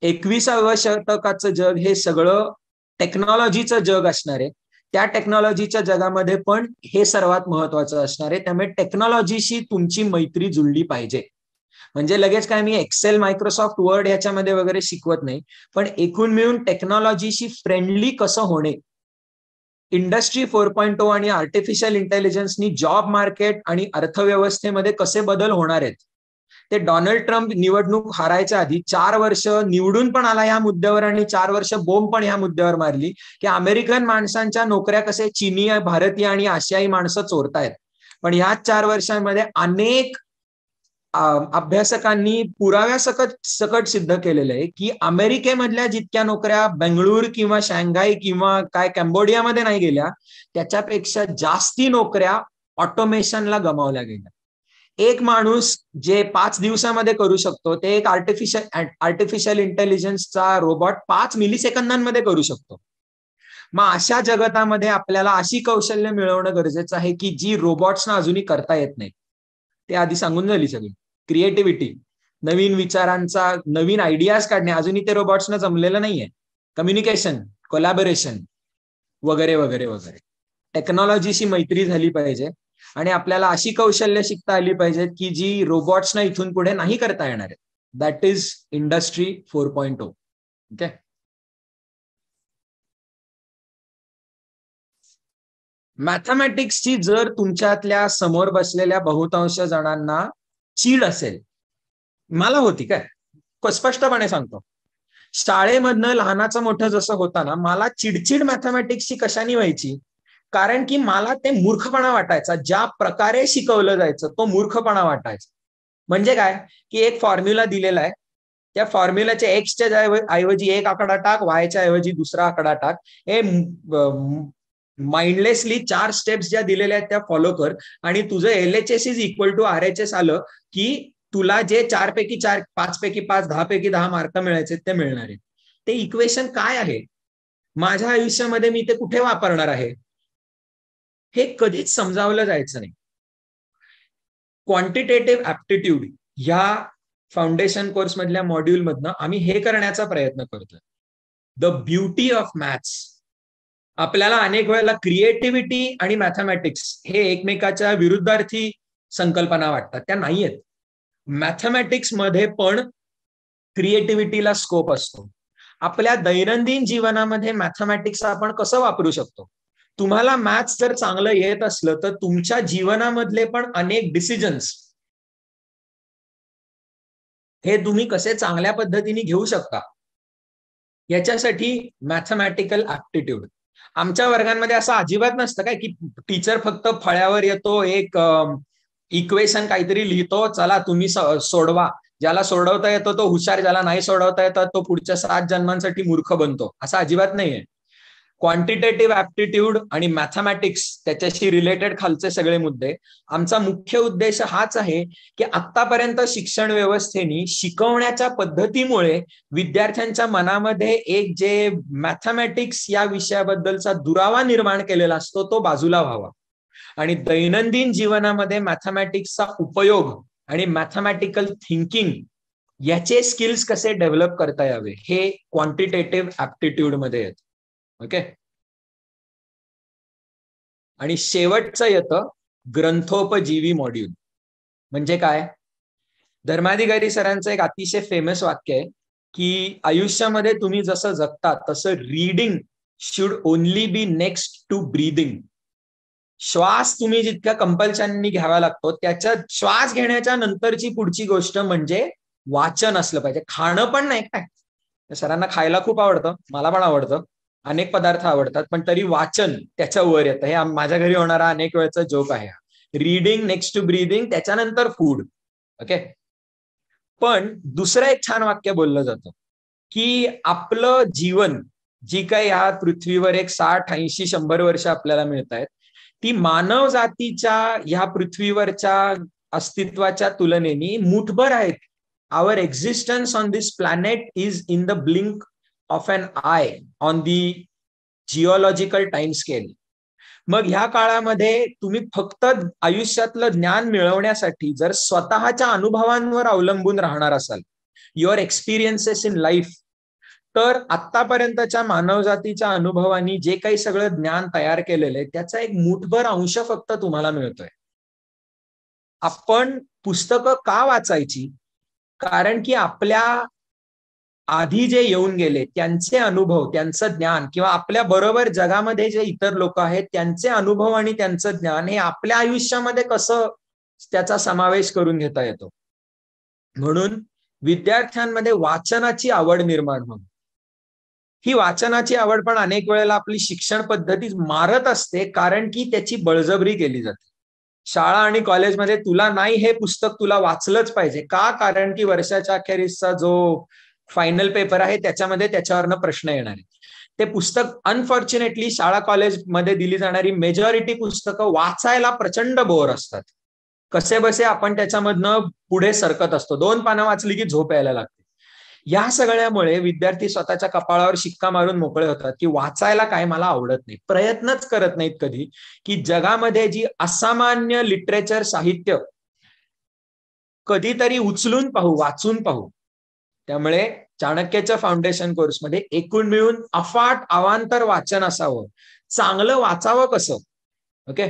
21व्या शतकाचं जग हे सगळं टेक्नॉलॉजीचं जग असणार आहे. त्या टेक्नॉलॉजीच्या जगामध्ये पण हे सर्वात महत्वाचं असणार आहे. त्यामुळे टेक्नॉलॉजीशी तुमची मैत्री जुळली पाहिजे. म्हणजे लगेच काय मी एक्सेल, मायक्रोसॉफ्ट वर्ड ह्याच्यामध्ये वगैरे शिकवत नाही, पण एकूण मिळून टेक्नॉलॉजीशी फ्रेंडली कसं होणे, इंडस्ट्री 4.0 आणि आर्टिफिशियल इंटेलिजन्सनी जॉब मार्केट आणि अर्थव्यवस्थेमध्ये कसे बदल होणार आहेत. ते डोनाल्ड ट्रम्प निवडणूक हारायच्या आधी 4 वर्ष निवडून पण आला ह्या मुद्द्यावर आणि 4 वर्ष बोंब पण ह्या मुद्द्यावर मारली की अमेरिकन माणसांच्या नोकऱ्या कसे चीनी, भारतीय आणि आशियाई माणसं चोरतायत. पण ह्या 4 वर्षांमध्ये अनेक अभ्यासकांनी पुराव्यासकट सिद्ध केलेलं आहे की अमेरिकेमधल्या जितक्या नोकऱ्या बेंगळूर किंवा शांघाई किंवा काय कंबोडियामध्ये नाही गेल्या, त्याच्यापेक्षा जास्ती नोकऱ्या ऑटोमेशनला गमावल्या गेल्या. एक माणूस जे 5 दिवसामध्ये करू शकतो ते एक आर्टिफिशियल इंटेलिजन्सचा रोबोट 5 मिलिसेकंदांमध्ये करू शकतो. मग अशा जगतामध्ये आपल्याला अशी कौशल्य मिळवणं गरजेचं आहे की जी रोबोट्सना अजूनही करता येत नाही. ते आधी सांगून झाली सगळी. क्रिएटिव्हिटी, नवीन विचारांचा, नवीन आयडियाज काढणे अजूनही ते रोबोट्सना जमलेलं नाहीये. कम्युनिकेशन, कोलॅबोरेशन वगैरे वगैरे वगैरे. टेक्नॉलॉजीशी मैत्री झाली पाहिजे आणि आपल्याला अशी कौशल्य शिकता आली पाहिजेत की जी रोबोट्सना इथून पुढे नाही करता येणार आहे. That is industry 4.0. ओके. मॅथमॅटिक्सची जर तुमच्यातल्या समोर बसलेल्या बहुतांश जणांना चीड असेल, मला होती काय, स्पष्टपणे सांगतो, शाळेमधनं लहानाचं मोठं जसं होताना मला चिडचिड मॅथमॅटिक्सची कशाने व्हायची, कारण की मला ते मूर्खपणा वाटायचा. ज्या प्रकारे शिकवलं जायचं तो मूर्खपणा वाटायचा. म्हणजे काय, की एक फॉर्म्युला दिलेला आहे, त्या फॉर्म्युलाच्या एक्सच्या ऐवजी एक आकडा टाक, वायच्या ऐवजी दुसरा आकडा टाक. हे माइंडलेसली 4 स्टेप्स ज्या दिलेल्या आहेत त्या फॉलो कर, आणि तुझं LHS is equal to RHS आलं की तुला जे 4 पैकी 4, 5 पैकी 5, 10 पैकी 10 मार्क मिळायचे ते मिळणार आहेत. ते इक्वेशन काय आहे, माझ्या आयुष्यामध्ये मी ते कुठे वापरणार आहे, हे कधीच समजावलं जायचं नाही. क्वांटिटेटिव्ह ऍप्टिट्यूड ह्या फाउंडेशन कोर्स मधल्या मॉड्यूल मधनं आम्ही हे करण्याचा प्रयत्न करतोय. The beauty of maths. आपल्याला अनेक वेळेला क्रिएटिव्हिटी आणि मॅथमॅटिक्स हे एकमेकाच्या विरुद्धार्थी संकल्पना वाटतात, त्या नाहीयेत. मॅथमॅटिक्स मध्ये पण क्रिएटिव्हिटीला स्कोप असतो. आपल्या दैनंदिन जीवनामध्ये मॅथमॅटिक्स आपण कसं वापरू शकतो. तुम्हाला मॅथ्स जर चांगलं येत असलं तर तुमच्या जीवनामधले पण अनेक डिसिजन्स हे तुम्ही कसे चांगल्या पद्धतीने घेऊ शकता, याच्यासाठी मॅथमॅटिकल ऍप्टिट्यूड. आमच्या वर्गांमध्ये असं अजिबात नसतं काय की टीचर फक्त फळ्यावर येतो, एक इक्वेशन काहीतरी लिहितो, चला तुम्ही सोडवा. ज्याला सोडवता येतो तो हुशार, ज्याला नाही सोडवता येतं तो पुढच्या 7 जन्मांसाठी मूर्ख बनतो, असं अजिबात नाहीये. क्वांटिटेटिव्ह ऍप्टिट्यूड आणि मॅथमॅटिक्स त्याच्याशी रिलेटेड खालचे सगळे मुद्दे. आमचा मुख्य उद्देश हाच आहे की आतापर्यंत शिक्षण व्यवस्थेने शिकवण्याच्या पद्धतीमुळे विद्यार्थ्यांच्या मनामध्ये एक जे मॅथमॅटिक्स या विषयाबद्दलचा दुरावा निर्माण केलेला असतो तो बाजूला व्हावा, आणि दैनंदिन जीवनामध्ये मॅथमॅटिक्सचा उपयोग आणि मॅथमॅटिकल थिंकिंग याचे स्किल्स कसे डेव्हलप करता यावे हे क्वांटिटेटिव्ह ऍप्टिट्यूड मध्ये येतं. ओके. आणि शेवटचं येतं ग्रंथोपजीवी मॉड्यूल. म्हणजे काय, धर्माधिकारी सरांचं एक अतिशय फेमस वाक्य आहे की आयुष्यामध्ये तुम्ही जसं जगता तसं reading should only be next to breathing. श्वास तुम्ही जितक्या कंपल्शननी घ्यावा लागतो त्याच्या श्वास घेण्याच्या नंतरची पुढची गोष्ट म्हणजे वाचन असलं पाहिजे. खाणं पण नाही काय, सरांना खायला खूप आवडतं, मला पण आवडतं, अनेक पदार्थ आवडतात, पण तरी वाचन त्याच्या वर येतं. हे माझ्या घरी होणारा अनेक वेळचा जोक आहे. रीडिंग नेक्स्ट टू ब्रीदिंग, त्याच्यानंतर फूड. ओके. पण दुसरं एक छान वाक्य बोललं जातं की आपलं जीवन जी काही ह्या पृथ्वीवर एक 60, 80, 100 वर्ष आपल्याला मिळत आहेत, ती मानव जातीच्या ह्या पृथ्वीवरच्या अस्तित्वाच्या तुलनेने मुठभर आहेत. Our existence on this planet is in the blink of an eye on the geological time scale. मग ह्या काळामध्ये तुम्ही फक्त आयुष्यातलं ज्ञान मिळवण्यासाठी जर स्वतःच्या अनुभवांवर अवलंबून राहणार असाल, युअर एक्सपिरियन्सेस इन लाईफ, तर आतापर्यंतच्या मानवजातीच्या अनुभवांनी जे काही सगळं ज्ञान तयार केलेलं आहे त्याचा एक मुठभर अंश फक्त तुम्हाला मिळतोय. आपण पुस्तकं का वाचायची, कारण की आपल्या आधी जे येऊन गेले त्यांचे अनुभव, त्यांचं ज्ञान, किंवा आपल्या बरोबर जगामध्ये जे इतर लोक आहेत त्यांचे अनुभव आणि त्यांचं ज्ञान हे आपल्या आयुष्यामध्ये कसं त्याचा समावेश करून घेता येतो. म्हणून विद्यार्थ्यांमध्ये वाचनाची आवड निर्माण होणं. ही वाचनाची आवड पण अनेक वेळेला आपली शिक्षण पद्धती मारत असते, कारण की त्याची बळजबरी केली जाते. शाळा आणि कॉलेजमध्ये तुला नाही हे पुस्तक तुला वाचलंच पाहिजे का, कारण की वर्षाच्या अखेरीसचा जो फायनल पेपर आहे त्याच्यामध्ये त्याच्यावरनं प्रश्न येणार आहे. ते पुस्तक अनफॉर्च्युनेटली शाळा कॉलेजमध्ये दिली जाणारी मेजॉरिटी पुस्तकं वाचायला प्रचंड बोर असतात. कसे बसे आपण त्याच्यामधनं पुढे सरकत असतो, 2 पानं वाचली की झोप यायला लागते. या सगळ्यामुळे विद्यार्थी स्वतःच्या कपाळावर शिक्का मारून मोकळे होतात की वाचायला काय मला आवडत नाही, प्रयत्नच करत नाहीत कधी की जगामध्ये जी असामान्य लिटरेचर साहित्य कधीतरी उचलून पाहू, वाचून पाहू. त्यामुळे चाणक्यच्या फाउंडेशन कोर्समध्ये एकूण मिळून अफाट अवांतर वाचन असावं. चांगलं वाचावं कसं, ओके,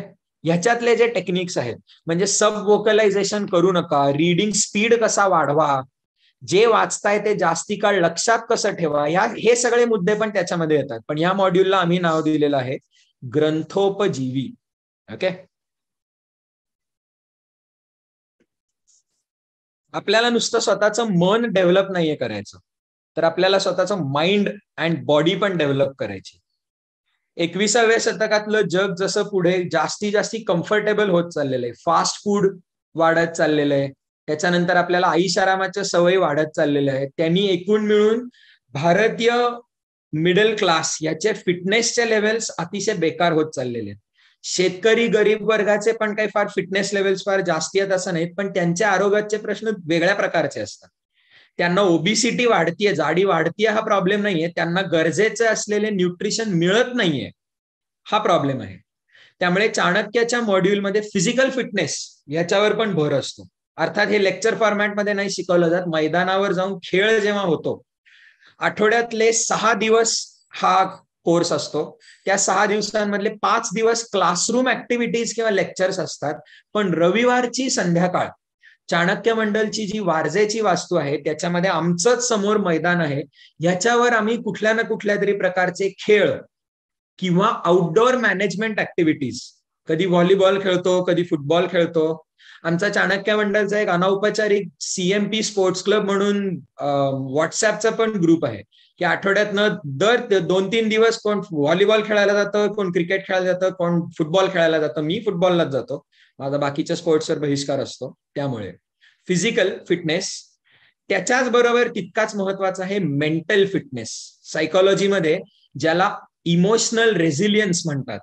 ह्याच्यातले जे टेक्निक्स आहेत, म्हणजे सब वोकलायझेशन करू नका, रीडिंग स्पीड कसा वाढवा, जे वाचताय ते जास्ती काळ लक्षात कसं ठेवा, हे सगळे मुद्दे पण त्याच्यामध्ये येतात. पण या मॉड्यूलला आम्ही नाव दिलेलं आहे ग्रंथोपजीवी. ओके. आपल्याला नुसतं स्वतःचं मन डेव्हलप नाहीये करायचं, तर आपल्याला स्वतःचं माइंड अँड बॉडी पण डेव्हलप करायची. 21व्या शतकातलं जग जसं पुढे जास्ती कम्फर्टेबल होत चाललेलं आहे, फास्ट फूड वाढत चाललेलं आहे, त्याच्यानंतर आपल्याला आईशारामाच्या सवयी वाढत चाललेल्या आहेत, त्यांनी एकूण मिळून भारतीय मिडल क्लास याचे फिटनेसचे लेवल्स अतिशय बेकार होत चाललेले आहेत. शेतकरी गरीब वर्गाचे पण काही फार फिटनेस लेवल्स फार जास्ती आहेत असं नाहीत, पण त्यांच्या आरोग्याचे प्रश्न वेगळ्या प्रकारचे असतात. त्यांना ओबिसिटी वाढतीये, जाडी वाढतीये हा प्रॉब्लेम नाहीये, त्यांना गरजेचे असलेले न्यूट्रिशन मिळत नाहीये हा प्रॉब्लेम आहे. त्यामुळे चाणक्याच्या मॉड्यूलमध्ये फिजिकल फिटनेस याच्यावर पण भर असतो. अर्थात हे लेक्चर फॉर्मॅटमध्ये नाही शिकवलं जात, मैदानावर जाऊन खेळ जेव्हा होतो, आठवड्यातले 6 दिवस हा कोर्स असतो, त्या 6 दिवसांमधले 5 दिवस क्लासरूम ऍक्टिव्हिटीज किंवा लेक्चर्स असतात, पण रविवारची संध्याकाळ चाणक्य मंडलची जी वारजेची वास्तू आहे त्याच्यामध्ये आमचंच समोर मैदान आहे, याच्यावर आम्ही कुठल्या ना कुठल्या तरी प्रकारचे खेळ किंवा आउटडोअर मॅनेजमेंट ऍक्टिव्हिटीज, कधी व्हॉलीबॉल खेळतो, कधी फुटबॉल खेळतो. आमचा चाणक्य मंडलचा एक अनौपचारिक सीएमपी स्पोर्ट्स क्लब म्हणून व्हॉट्सअपचा पण ग्रुप आहे, की आठवड्यातनं दर 2-3 दिवस कोण व्हॉलीबॉल खेळायला जातं, कोण क्रिकेट खेळायला जातं, कोण फुटबॉल खेळायला जातं. मी फुटबॉललाच जातो, माझा बाकीच्या स्पोर्ट्सवर बहिष्कार असतो. त्यामुळे फिजिकल फिटनेस, त्याच्याच बरोबर तितकाच महत्वाचा आहे मेंटल फिटनेस. सायकोलॉजीमध्ये ज्याला इमोशनल रेझिलियन्स म्हणतात.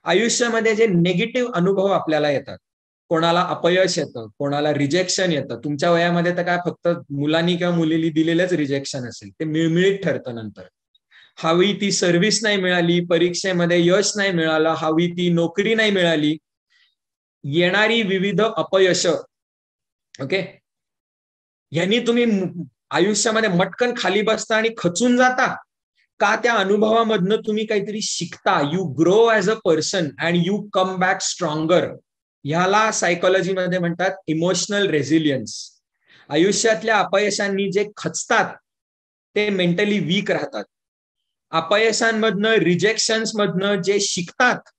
आयुष्यामध्ये जे निगेटिव्ह अनुभव आपल्याला येतात, कोणाला अपयश येतं, कोणाला रिजेक्शन येतं. तुमच्या वयामध्ये तर काय फक्त मुलांनी किंवा मुलींनी दिलेलंच रिजेक्शन असेल, ते मिळमिळीत ठरतं नंतर. हवी ती सर्व्हिस नाही मिळाली, परीक्षेमध्ये यश नाही मिळालं, हवी ती नोकरी नाही मिळाली, येणारी विविध अपयश, ओके, यांनी तुम्ही आयुष्यामध्ये मटकन खाली बसता आणि खचून जाता का? त्या अनुभवामधनं तुम्ही काहीतरी शिकता. You grow as a person and you come back stronger. ह्याला सायकोलॉजीमध्ये म्हणतात इमोशनल रेझिलियन्स. आयुष्यातल्या अपयशांनी जे खचतात ते मेंटली वीक राहतात. अपयशांमधनं, रिजेक्शन्स मधनं जे शिकतात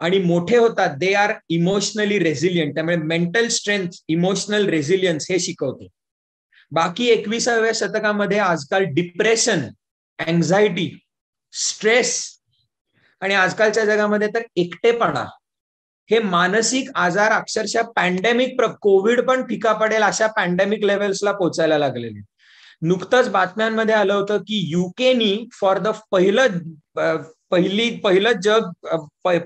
आणि मोठे होतात, दे आर इमोशनली रेझिलियंट. त्यामुळे मेंटल स्ट्रेंथ, इमोशनल रेझिलियन्स हे शिकवते. बाकी 21व्या शतकामध्ये आजकाल डिप्रेशन, अँझायटी, स्ट्रेस आणि आजकालच्या जगामध्ये तर एकटेपणा, हे मानसिक आजार अक्षरशः पॅन्डेमिक, कोविड पण फिका पडेल अशा पॅन्डेमिक लेवल्सला पोहोचायला लागलेले. नुकतंच बातम्यांमध्ये आलं होतं की युकेनी फॉर द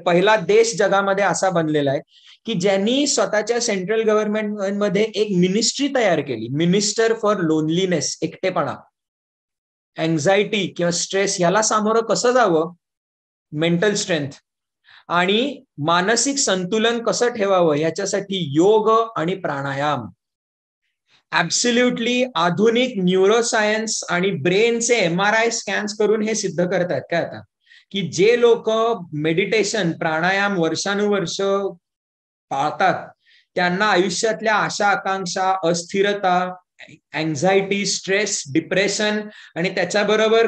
पहिला देश जगामध्ये असा बनलेला आहे की ज्यांनी स्वतःच्या सेंट्रल गव्हर्नमेंटमध्ये एक मिनिस्ट्री तयार केली, मिनिस्टर फॉर लोनलीनेस, एकटेपणा, अँझायटी किंवा स्ट्रेस याला सामोरं कसं जावं, मेंटल स्ट्रेंथ आणि मानसिक संतुलन कसं ठेवावं याच्यासाठी योग आणि प्राणायाम. ऍब्सोल्युटली आधुनिक न्यूरोसायन्स आणि ब्रेनचे MRI स्कॅन्स करून हे सिद्ध करतात काय आता, की जे लोक मेडिटेशन, प्राणायाम वर्षानुवर्ष पाळतात त्यांना आयुष्यातल्या आशा आकांक्षा, अस्थिरता, अँझायटी, स्ट्रेस, डिप्रेशन आणि त्याच्याबरोबर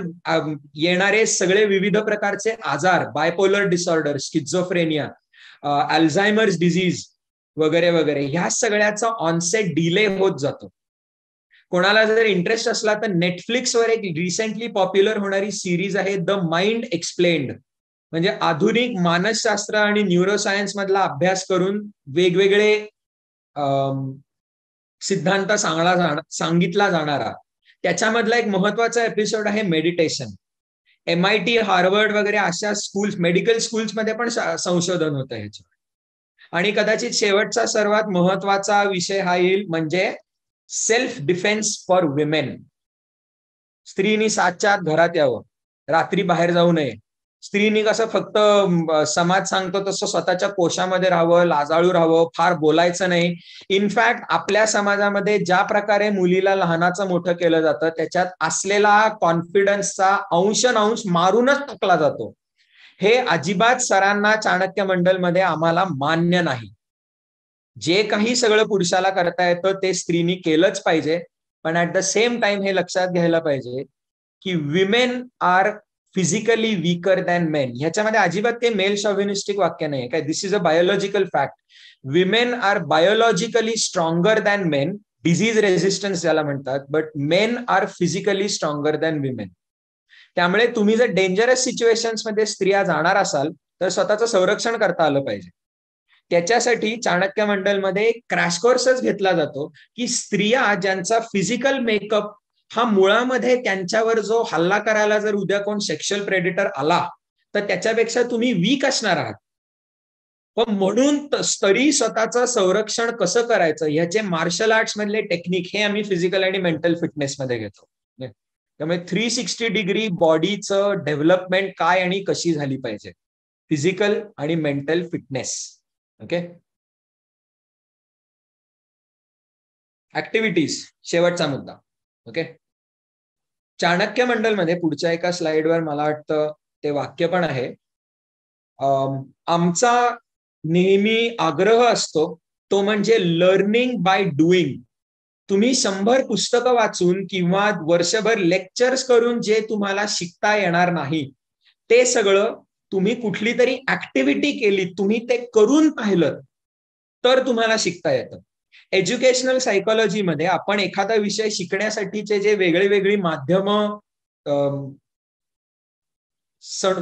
येणारे सगळे विविध प्रकारचे आजार, bipolar disorder, schizophrenia, Alzheimer's disease वगैरे वगैरे, ह्या सगळ्याचा ऑनसेट डिले होत जातो. कोणाला जर इंटरेस्ट असला तर नेटफ्लिक्सवर एक रिसेंटली पॉप्युलर होणारी सिरीज आहे द माइंड एक्सप्लेन्ड. म्हणजे आधुनिक मानसशास्त्र आणि न्यूरोसायन्स मधला अभ्यास करून वेगवेगळे सिद्धांत सांगितला जाणारा. त्याच्यामधला एक महत्वाचा एपिसोड आहे मेडिटेशन. MIT, हार्वर्ड वगैरे अशा स्कूल्स, मेडिकल स्कूल्समध्ये पण संशोधन होतं ह्याच्यावर. आणि कदाचित शेवटचा सर्वात महत्वाचा विषय हा येईल, म्हणजे सेल्फ डिफेन्स फॉर विमेन. स्त्रीनी 7च्या आत घरात यावं, रात्री बाहेर जाऊ नये. स्त्रीनी कसं फक्त समाज सांगतो तसं स्वतःच्या कोशामध्ये राहावं, लाजाळू राहावं, फार बोलायचं नाही. इनफॅक्ट आपल्या समाजामध्ये ज्या प्रकारे मुलीला लहानाचं मोठं केलं जातं त्याच्यात असलेला कॉन्फिडन्सचा अंश मारूनच टाकला जातो. हे अजिबात सरांना चाणक्य मंडलमध्ये आम्हाला मान्य नाही. जे काही सगळं पुरुषाला करता येतं ते स्त्रीनी केलंच पाहिजे, पण ऍट द सेम टाइम हे लक्षात घ्यायला पाहिजे की women are physically weaker than men. ह्याच्यामध्ये अजिबात काही मेल शॉव्हिनिस्टिक वाक्य नाही काय. This is a biological fact. Women are biologically stronger than men. Disease resistance ज्याला म्हणतात, but men are physically stronger than women. त्यामुळे तुम्ही जर डेंजरस सिच्युएशन्स मध्ये स्त्रिया जाणार असाल तर स्वतःचं संरक्षण करता आलं पाहिजे. त्याच्यासाठी चाणक्य मंडलमध्ये क्रॅश कोर्सच घेतला जातो की स्त्रिया ज्यांचा फिजिकल मेकअप हा मुळामध्ये त्यांच्यावर जो हल्ला करायला जर उद्या कोण सेक्शुअल प्रेडिटर आला तर त्याच्यापेक्षा तुम्ही वीक असणार आहात. पण म्हणून तरी स्वतःचं संरक्षण कसं करायचं ह्याचे मार्शल आर्ट्स मधले टेक्निक हे आम्ही फिजिकल आणि मेंटल फिटनेस मध्ये घेतो. त्यामुळे 360 डिग्री बॉडीचं डेव्हलपमेंट काय आणि कशी झाली पाहिजे, फिजिकल आणि मेंटल फिटनेस. ओके, ऍक्टिव्हिटीज शेवटचा मुद्दा. ओके, चाणक्य मंडलमध्ये पुढच्या एका स्लाइडवर मला वाटतं ते वाक्य पण आहे, आमचा नेहमी आग्रह असतो तो म्हणजे लर्निंग बाय डुईंग. तुम्ही 100 पुस्तकं वाचून किंवा वर्षभर लेक्चर्स करून जे तुम्हाला शिकता येणार नाही ते सगळं तुम्ही कुठली तरी ऍक्टिव्हिटी केली, तुम्ही ते करून पाहिलं तर तुम्हाला शिकता येतं. एज्युकेशनल सायकोलॉजीमध्ये आपण एखादा विषय शिकण्यासाठीचे जे वेगळी वेगळी माध्यमं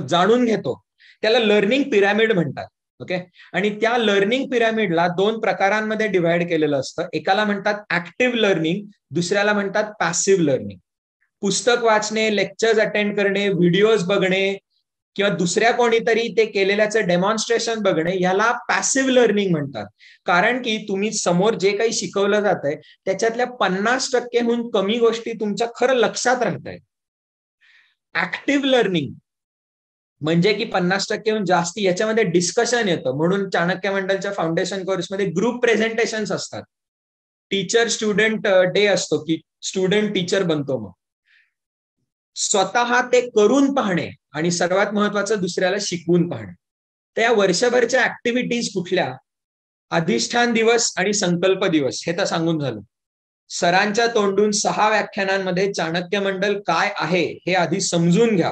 जाणून घेतो त्याला लर्निंग पिरॅमिड म्हणतात. ओके, आणि त्या लर्निंग पिरॅमिडला 2 प्रकारांमध्ये डिव्हाइड केलेलं असतं. एकाला म्हणतात ऍक्टिव्ह लर्निंग, दुसऱ्याला म्हणतात पॅसिव्ह लर्निंग. पुस्तक वाचणे, लेक्चर्स अटेंड करणे, व्हिडिओज बघणे किंवा दुसऱ्या कोणीतरी ते केलेल्याचं डेमॉन्स्ट्रेशन बघणे याला पॅसिव्ह लर्निंग म्हणतात. कारण की तुम्ही समोर जे काही शिकवलं जात आहे त्याच्यातल्या 50% कमी गोष्टी तुमच्या खरं लक्षात राहत आहेत. ऍक्टिव्ह लर्निंग म्हणजे की 50% जास्ती याच्यामध्ये डिस्कशन येतं. म्हणून चाणक्य मंडलच्या फाउंडेशन कोर्समध्ये ग्रुप प्रेझेंटेशन्स असतात. टीचर स्टुडंट डे असतो की स्टुडंट टीचर बनतो. मग स्वतः ते करून पाहणे आणि सर्वात महत्वाचं दुसऱ्याला शिकवून पाहणे. त्या वर्षभरच्या ऍक्टिव्हिटीज कुठल्या, अधिष्ठान दिवस आणि संकल्प दिवस हे तर सांगून झालं. सरांच्या तोंडून 6 व्याख्यानांमध्ये चाणक्य मंडल काय आहे हे आधी समजून घ्या.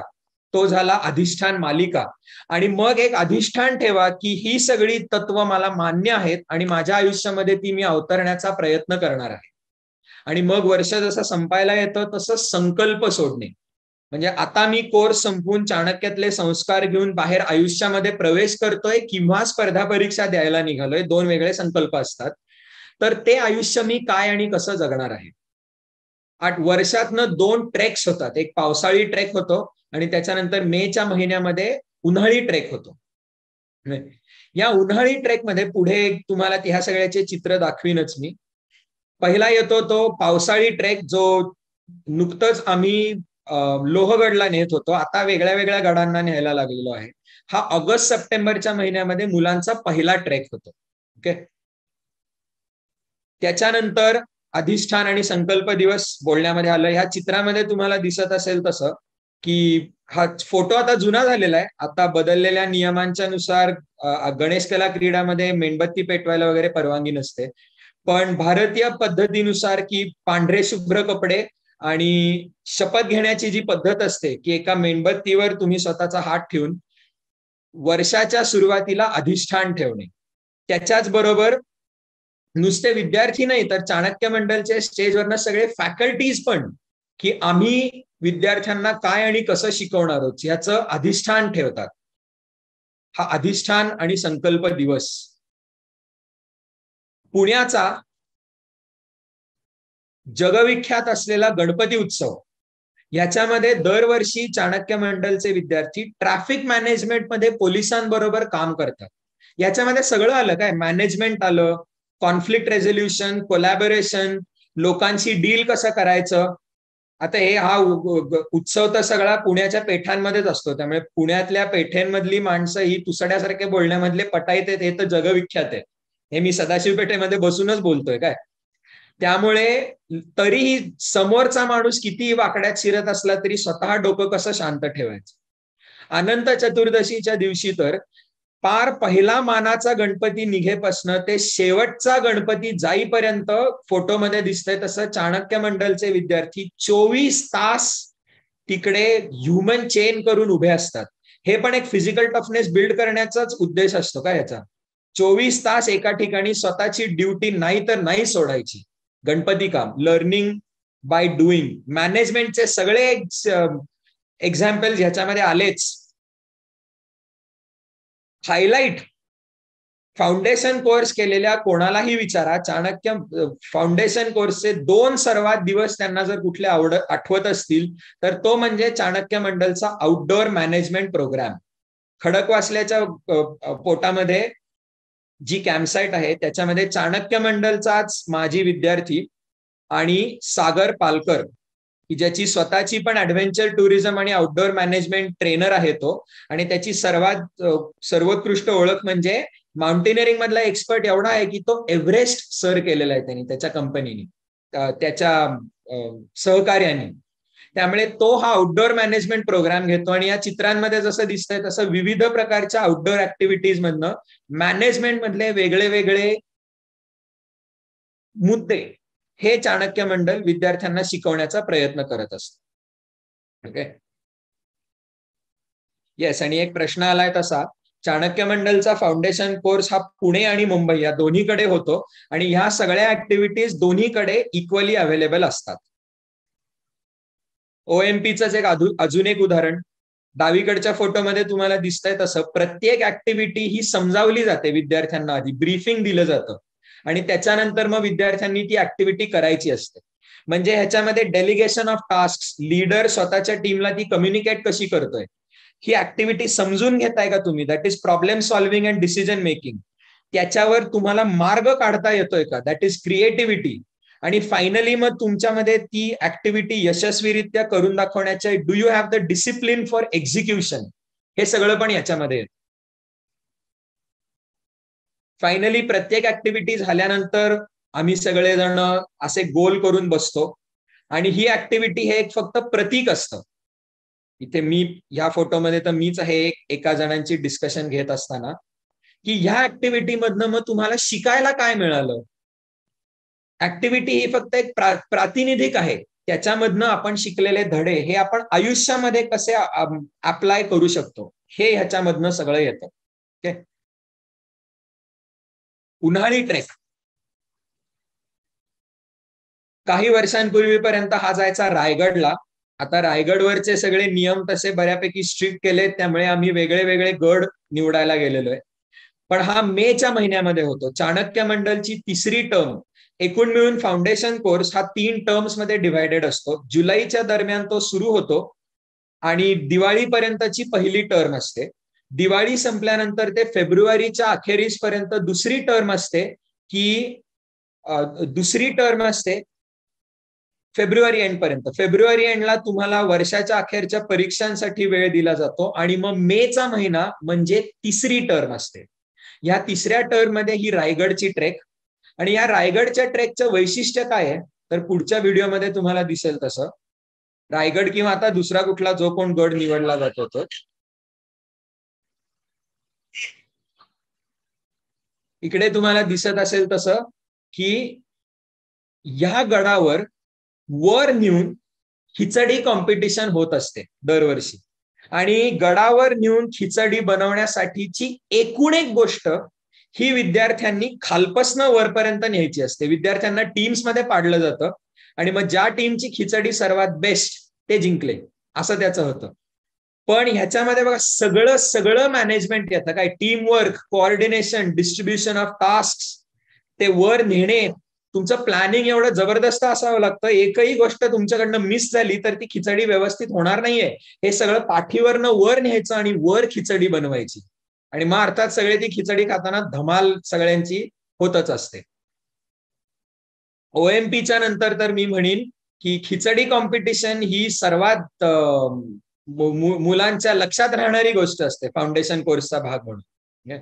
तो झाला अधिष्ठान मालिका. आणि मग एक अधिष्ठान ठेवा की ही सगळी तत्व मला मान्य आहेत आणि माझ्या आयुष्यामध्ये ती मी अवतरण्याचा प्रयत्न करणार आहे. आणि मग वर्ष जसं संपायला येतं तसं संकल्प सोडणे. म्हणजे आता मी कोर्स संपवून चाणक्यातले संस्कार घेऊन बाहेर आयुष्यामध्ये प्रवेश करतोय किंवा स्पर्धा परीक्षा द्यायला निघालोय, 2 वेगळे संकल्प असतात. तर ते आयुष्य मी काय आणि कसं जगणार आहे. 8 वर्षातनं 2 ट्रेक्स होतात. एक पावसाळी ट्रेक होतो आणि त्याच्यानंतर मेच्या महिन्यामध्ये उन्हाळी ट्रेक होतो. या उन्हाळी ट्रेकमध्ये पुढे तुम्हाला ह्या सगळ्याचे चित्र दाखवीनच मी. पहिला येतो तो पावसाळी ट्रेक जो नुकतंच आम्ही लोहगडला नेत होतो, आता वेगळ्या वेगळ्या गडांना न्यायला लागलेलो आहे. हा ऑगस्ट सप्टेंबरच्या महिन्यामध्ये मुलांचा पहिला ट्रेक होतो. ओके, त्याच्यानंतर अधिष्ठान आणि संकल्प दिवस बोलण्यामध्ये आलं. ह्या चित्रामध्ये तुम्हाला दिसत असेल तसं की हा फोटो आता जुना झालेला आहे. आता बदललेल्या नियमांच्या नुसार गणेश कला क्रीडामध्ये मेणबत्ती पेटवायला वगैरे परवानगी नसते. पण भारतीय पद्धतीनुसार की पांढरे शुभ्र कपडे आणि शपथ घेण्याची जी पद्धत असते की एका मेणबत्तीवर तुम्ही स्वतःचा हात ठेवून वर्षाच्या सुरुवातीला अधिष्ठान ठेवणे. त्याच्याच बरोबर नुसते विद्यार्थी नाही तर चाणक्य मंडलचे स्टेजवरनं सगळे फॅकल्टीज पण की आम्ही विद्यार्थ्यांना काय आणि कसं शिकवणार आहोत याचं अधिष्ठान ठेवतात. हा अधिष्ठान आणि संकल्प दिवस. पुण्याचा जगविख्यात असलेला गणपती उत्सव, याच्यामध्ये दरवर्षी चाणक्य मंडलचे विद्यार्थी ट्रॅफिक मॅनेजमेंटमध्ये पोलिसांबरोबर काम करतात. याच्यामध्ये सगळं आलं काय, मॅनेजमेंट आलं, कॉन्फ्लिक्ट रेझोल्युशन, कोलॅबोरेशन, लोकांशी डील कसं करायचं. आता हा उत्सव तर सगळा पुण्याच्या पेठांमध्येच असतो. त्यामुळे पुण्यातल्या पेठेंमधली माणसं ही तुसड्यासारखे बोलण्यामधले पटाईत आहेत हे तर जगविख्यात आहे. हे मी सदाशिव पेठेमध्ये बसूनच बोलतोय काय. त्यामुळे तरीही समोरचा माणूस कितीही वाकड्यात शिरत असला तरी स्वतः डोकं कसं शांत ठेवायचं. अनंत चतुर्दशीच्या दिवशी तर पार पहिला मानाचा गणपती निघेपासनं ते शेवटचा गणपती जाईपर्यंत फोटोमध्ये दिसतंय तसं चाणक्य मंडलचे विद्यार्थी 24 तास तिकडे ह्युमन चेन करून उभे असतात. हे पण एक फिजिकल टफनेस बिल्ड करण्याचाच उद्देश असतो का ह्याचा. 24 तास एका ठिकाणी स्वतःची ड्युटी नाही तर नाही सोडायची. गणपती काम, लर्निंग बाय डुईंग, मॅनेजमेंटचे सगळे एक्झाम्पल ह्याच्यामध्ये आलेच. हायलाइट फाउंडेशन कोर्स केलेल्या कोणालाही विचारा, चाणक्य फाउंडेशन कोर्सचे 2 सर्वात दिवस त्यांना जर कुठले आठवत असतील तर तो म्हणजे चाणक्य मंडलचा आउटडोअर मॅनेजमेंट प्रोग्राम. खडकवासल्याच्या पोटामध्ये जी कॅम्पसाइट आहे त्याच्यामध्ये चाणक्य मंडलचाच माजी विद्यार्थी आणि सागर पालकर, की ज्याची स्वतःची पण ऍडव्हेंचर टुरिझम आणि आउटडोअर मॅनेजमेंट ट्रेनर आहे तो, आणि त्याची सर्वोत्कृष्ट ओळख म्हणजे माउंटेनिअरिंग मधला एक्सपर्ट एवढा आहे की तो एव्हरेस्ट सर केलेला आहे त्यांनी, त्याच्या कंपनीने, त्याच्या सहकार्याने. त्यामुळे तो हा आउटडोअर मॅनेजमेंट प्रोग्राम घेतो आणि या चित्रांमध्ये जसं दिसतंय तसं विविध प्रकारच्या आउटडोअर ऍक्टिव्हिटीज मधनं मॅनेजमेंट मधले वेगळे वेगळे मुद्दे हे चाणक्य मंडल विद्यार्थ्यांना शिकवण्याचा प्रयत्न करत असतं. Okay, yes. आणि एक प्रश्न आलाय तसा, चाणक्य मंडलचा फाउंडेशन कोर्स हा पुणे आणि मुंबई या दोन्हीकडे होतो आणि ह्या सगळ्या ऍक्टिव्हिटीज दोन्हीकडे इक्वली अवेलेबल असतात. ओएमपीच एक अजून एक उदाहरण डावीकडच्या फोटोमध्ये तुम्हाला दिसतंय तसं, प्रत्येक ऍक्टिव्हिटी ही समजावली जाते विद्यार्थ्यांना, आधी ब्रीफिंग दिलं जातं आणि त्याच्यानंतर मग विद्यार्थ्यांनी ती ऍक्टिव्हिटी करायची असते. म्हणजे ह्याच्यामध्ये डेलिगेशन ऑफ टास्क, लीडर स्वतःच्या टीमला ती कम्युनिकेट कशी करतोय, ही ऍक्टिव्हिटी समजून घेताय का तुम्ही, that is problem solving and decision making, त्याच्यावर तुम्हाला मार्ग काढता येतोय का, दॅट इज क्रिएटिव्हिटी. आणि फायनली मग तुमच्यामध्ये ती ऍक्टिव्हिटी यशस्वीरित्या करून दाखवण्याचे do you have the discipline for execution, हे सगळं पण याच्यामध्ये येतं. फायनली प्रत्येक ऍक्टिव्हिटी झाल्यानंतर आम्ही सगळेजण असे गोल करून बसतो आणि ही ऍक्टिव्हिटी हे एक फक्त प्रतीक असतं. इथे मी ह्या फोटोमध्ये तर मीच आहे एका जणांची डिस्कशन घेत असताना, की ह्या ऍक्टिव्हिटी मधनं मग तुम्हाला शिकायला काय मिळालं. ऍक्टिव्हिटी ही फक्त एक प्रातिनिधिक आहे, त्याच्यामधनं आपण शिकलेले धडे हे आपण आयुष्यामध्ये कसे अप्लाय करू शकतो हे ह्याच्यामधनं सगळं येतं. ओके, उन्हाळी ट्रेक काही वर्षांपूर्वीपर्यंत हा जायचा रायगडला. आता रायगडवरचे सगळे नियम तसे बऱ्यापैकी स्ट्रिक्ट केले, त्यामुळे आम्ही वेगळे वेगळे गड निवडायला गेलेलो आहे. पण हा मेच्या महिन्यामध्ये होतो. चाणक्य मंडलची 3री टर्म, एकूण मिळून फाउंडेशन कोर्स हा 3 टर्म्स मध्ये डिव्हायडेड असतो. जुलैच्या दरम्यान तो सुरू होतो आणि दिवाळीपर्यंतची पहिली टर्म असते. दिवाळी संपल्यानंतर ते फेब्रुवारीच्या अखेरीस पर्यंत दुसरी टर्म असते, की दुसरी टर्म असते फेब्रुवारी एंड पर्यंत. फेब्रुवारी एंडला तुम्हाला वर्षाच्या अखेरच्या परीक्षांसाठी वेळ दिला जातो आणि मग मेचा महिना म्हणजे 3री टर्म असते. या 3ऱ्या टर्म मध्ये ही रायगडची ट्रेक, आणि या रायगडच्या ट्रेकचं वैशिष्ट्य काय आहे तर पुढच्या व्हिडिओमध्ये तुम्हाला दिसेल तसं, रायगड किंवा आता दुसरा कुठला जो कोण गड निवडला जातो तो, इकडे तुम्हाला दिसत असेल तसं की या गडावर वर नेऊन खिचडी कॉम्पिटिशन होत असते दरवर्षी. आणि गडावर नेऊन खिचडी बनवण्यासाठीची एकूण एक गोष्ट ही विद्यार्थ्यांनी खालपासनं वरपर्यंत न्यायची असते. विद्यार्थ्यांना टीम्स मध्ये पाडलं जातं आणि मग ज्या टीमची खिचडी सर्वात बेस्ट ते जिंकले, असं त्याचं होतं. पण ह्याच्यामध्ये बघा सगळं मॅनेजमेंट येतं, काय team work, coordination, distribution of task, ते वर नेणे, तुमचं प्लॅनिंग एवढं जबरदस्त असावं लागतं. एकही गोष्ट तुमच्याकडनं मिस झाली तर ती खिचडी व्यवस्थित होणार नाहीये. हे सगळं पाठीवरनं वर न्यायचं आणि वर खिचडी बनवायची, आणि मग अर्थात सगळे ती खिचडी खाताना धमाल सगळ्यांची होतच असते. ओएमपीच्या नंतर तर मी म्हणेन की खिचडी कॉम्पिटिशन ही सर्वात मुलांच्या लक्षात राहणारी गोष्ट असते फाउंडेशन कोर्सचा भाग म्हणून.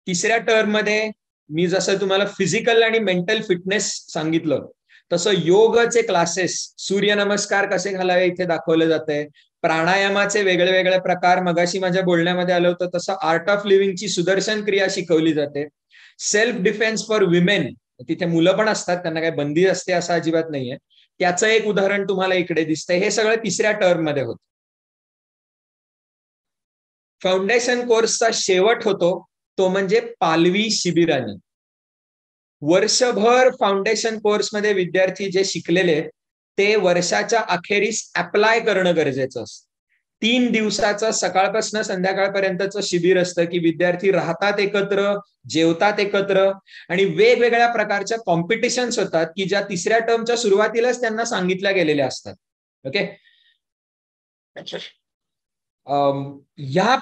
3ऱ्या टर्म मध्ये मी जसं तुम्हाला फिजिकल आणि मेंटल फिटनेस सांगितलं तसं योगचे क्लासेस, सूर्यनमस्कार कसे घालावे इथे दाखवले जाते, प्राणायामाचे वेगळे वेगळे प्रकार मगाशी माझ्या बोलण्यामध्ये आलं होतं तसं आर्ट ऑफ लिव्हिंगची सुदर्शन क्रिया शिकवली जाते. सेल्फ डिफेन्स फॉर विमेन, तिथे मुलं पण असतात, त्यांना काही बंदी असते असं अजिबात नाहीये, त्याचं एक उदाहरण तुम्हाला इकडे दिसतंय. हे सगळं 3ऱ्या टर्म मध्ये होतं. फाउंडेशन कोर्सचा शेवट होतो तो म्हणजे पालवी शिबिराने. वर्षभर फाउंडेशन कोर्समध्ये विद्यार्थी जे शिकलेले आहेत ते वर्षाच्या अखेरीस अप्लाय करणं गरजेचं असतं. 3 दिवसाचं सकाळपासून संध्याकाळपर्यंतचं शिबिर असतं की विद्यार्थी राहतात एकत्र, जेवतात एकत्र आणि वेगवेगळ्या प्रकारच्या कॉम्पिटिशन्स होतात की ज्या तिसऱ्या टर्मच्या सुरुवातीलाच त्यांना सांगितल्या गेलेल्या असतात. ओके. या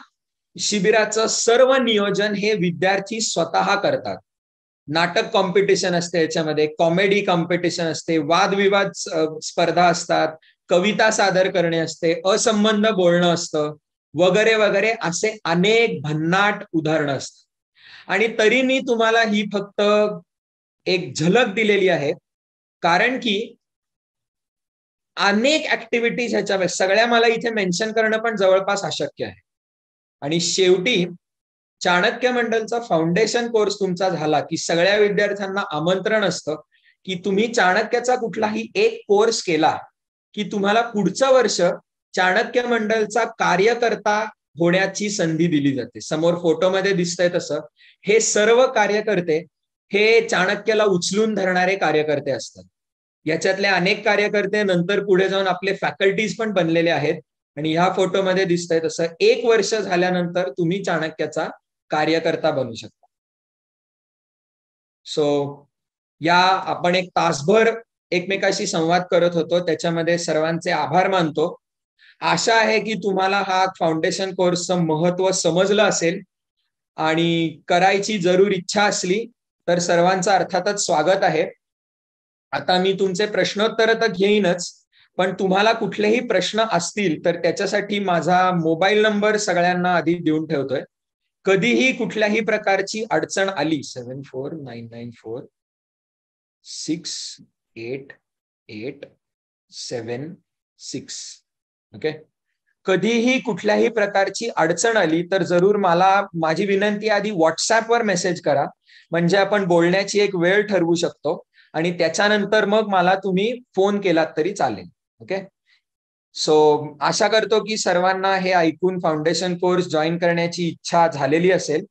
शिबिराचं सर्व नियोजन हे विद्यार्थी स्वतः करतात. नाटक कॉम्पिटिशन असते, याच्यामध्ये कॉमेडी कॉम्पिटिशन असते, वादविवाद स्पर्धा असतात, कविता सादर करणे असते, असंबंध बोलणं असतं वगैरे वगैरे असे अनेक भन्नाट उदाहरणं असतात. आणि तरी मी तुम्हाला ही फक्त एक झलक दिलेली आहे, कारण की अनेक ऍक्टिव्हिटीज ह्याच्या सगळ्या मला इथे मेन्शन करणं पण जवळपास अशक्य आहे. आणि शेवटी चाणक्य मंडलचा फाउंडेशन कोर्स तुमचा झाला की सगळ्या विद्यार्थ्यांना आमंत्रण असतं की तुम्ही चाणक्याचा कुठलाही एक कोर्स केला की तुम्हाला पुढचं वर्ष चाणक्य मंडलचा कार्यकर्ता होण्याची संधी दिली जाते. समोर फोटोमध्ये दिसतंय तसं हे सर्व कार्यकर्ते हे चाणक्याला उचलून धरणारे कार्यकर्ते असतात. याच्यातले अनेक कार्यकर्ते नंतर पुढे जाऊन आपले फॅकल्टीज पण बनलेले आहेत. आणि ह्या फोटोमध्ये दिसतंय तसं 1 वर्ष झाल्यानंतर तुम्ही चाणक्याचा कार्यकर्ता बनू शकता. सो या आपण एक तासभर एकमेकाशी संवाद करत होतो, त्याच्यामध्ये सर्वांचे आभार मानतो. आशा आहे की तुम्हाला हा फाउंडेशन कोर्सचं महत्व समजलं असेल आणि करायची जरूर इच्छा असली तर सर्वांचं अर्थातच स्वागत आहे. आता मी तुमचे प्रश्नोत्तर तर घेईनच, पण तुम्हाला कुठलेही प्रश्न असतील तर त्याच्यासाठी माझा मोबाईल नंबर सगळ्यांना आधी देऊन ठेवतोय. कधीही कुठल्याही प्रकारची अडचण आली 7499468876. ओके. कधीही कुठल्याही प्रकारची अडचण आली तर जरूर मला माझी विनंती आधी व्हॉट्सअपवर मेसेज करा, म्हणजे आपण बोलण्याची एक वेळ ठरवू शकतो आणि त्याच्यानंतर मग मला तुम्ही फोन केलात तरी चालेल. ओके. सो आशा करतो की सर्वांना हे ऐकून फाउंडेशन कोर्स जॉईन करण्याची इच्छा झालेली असेल.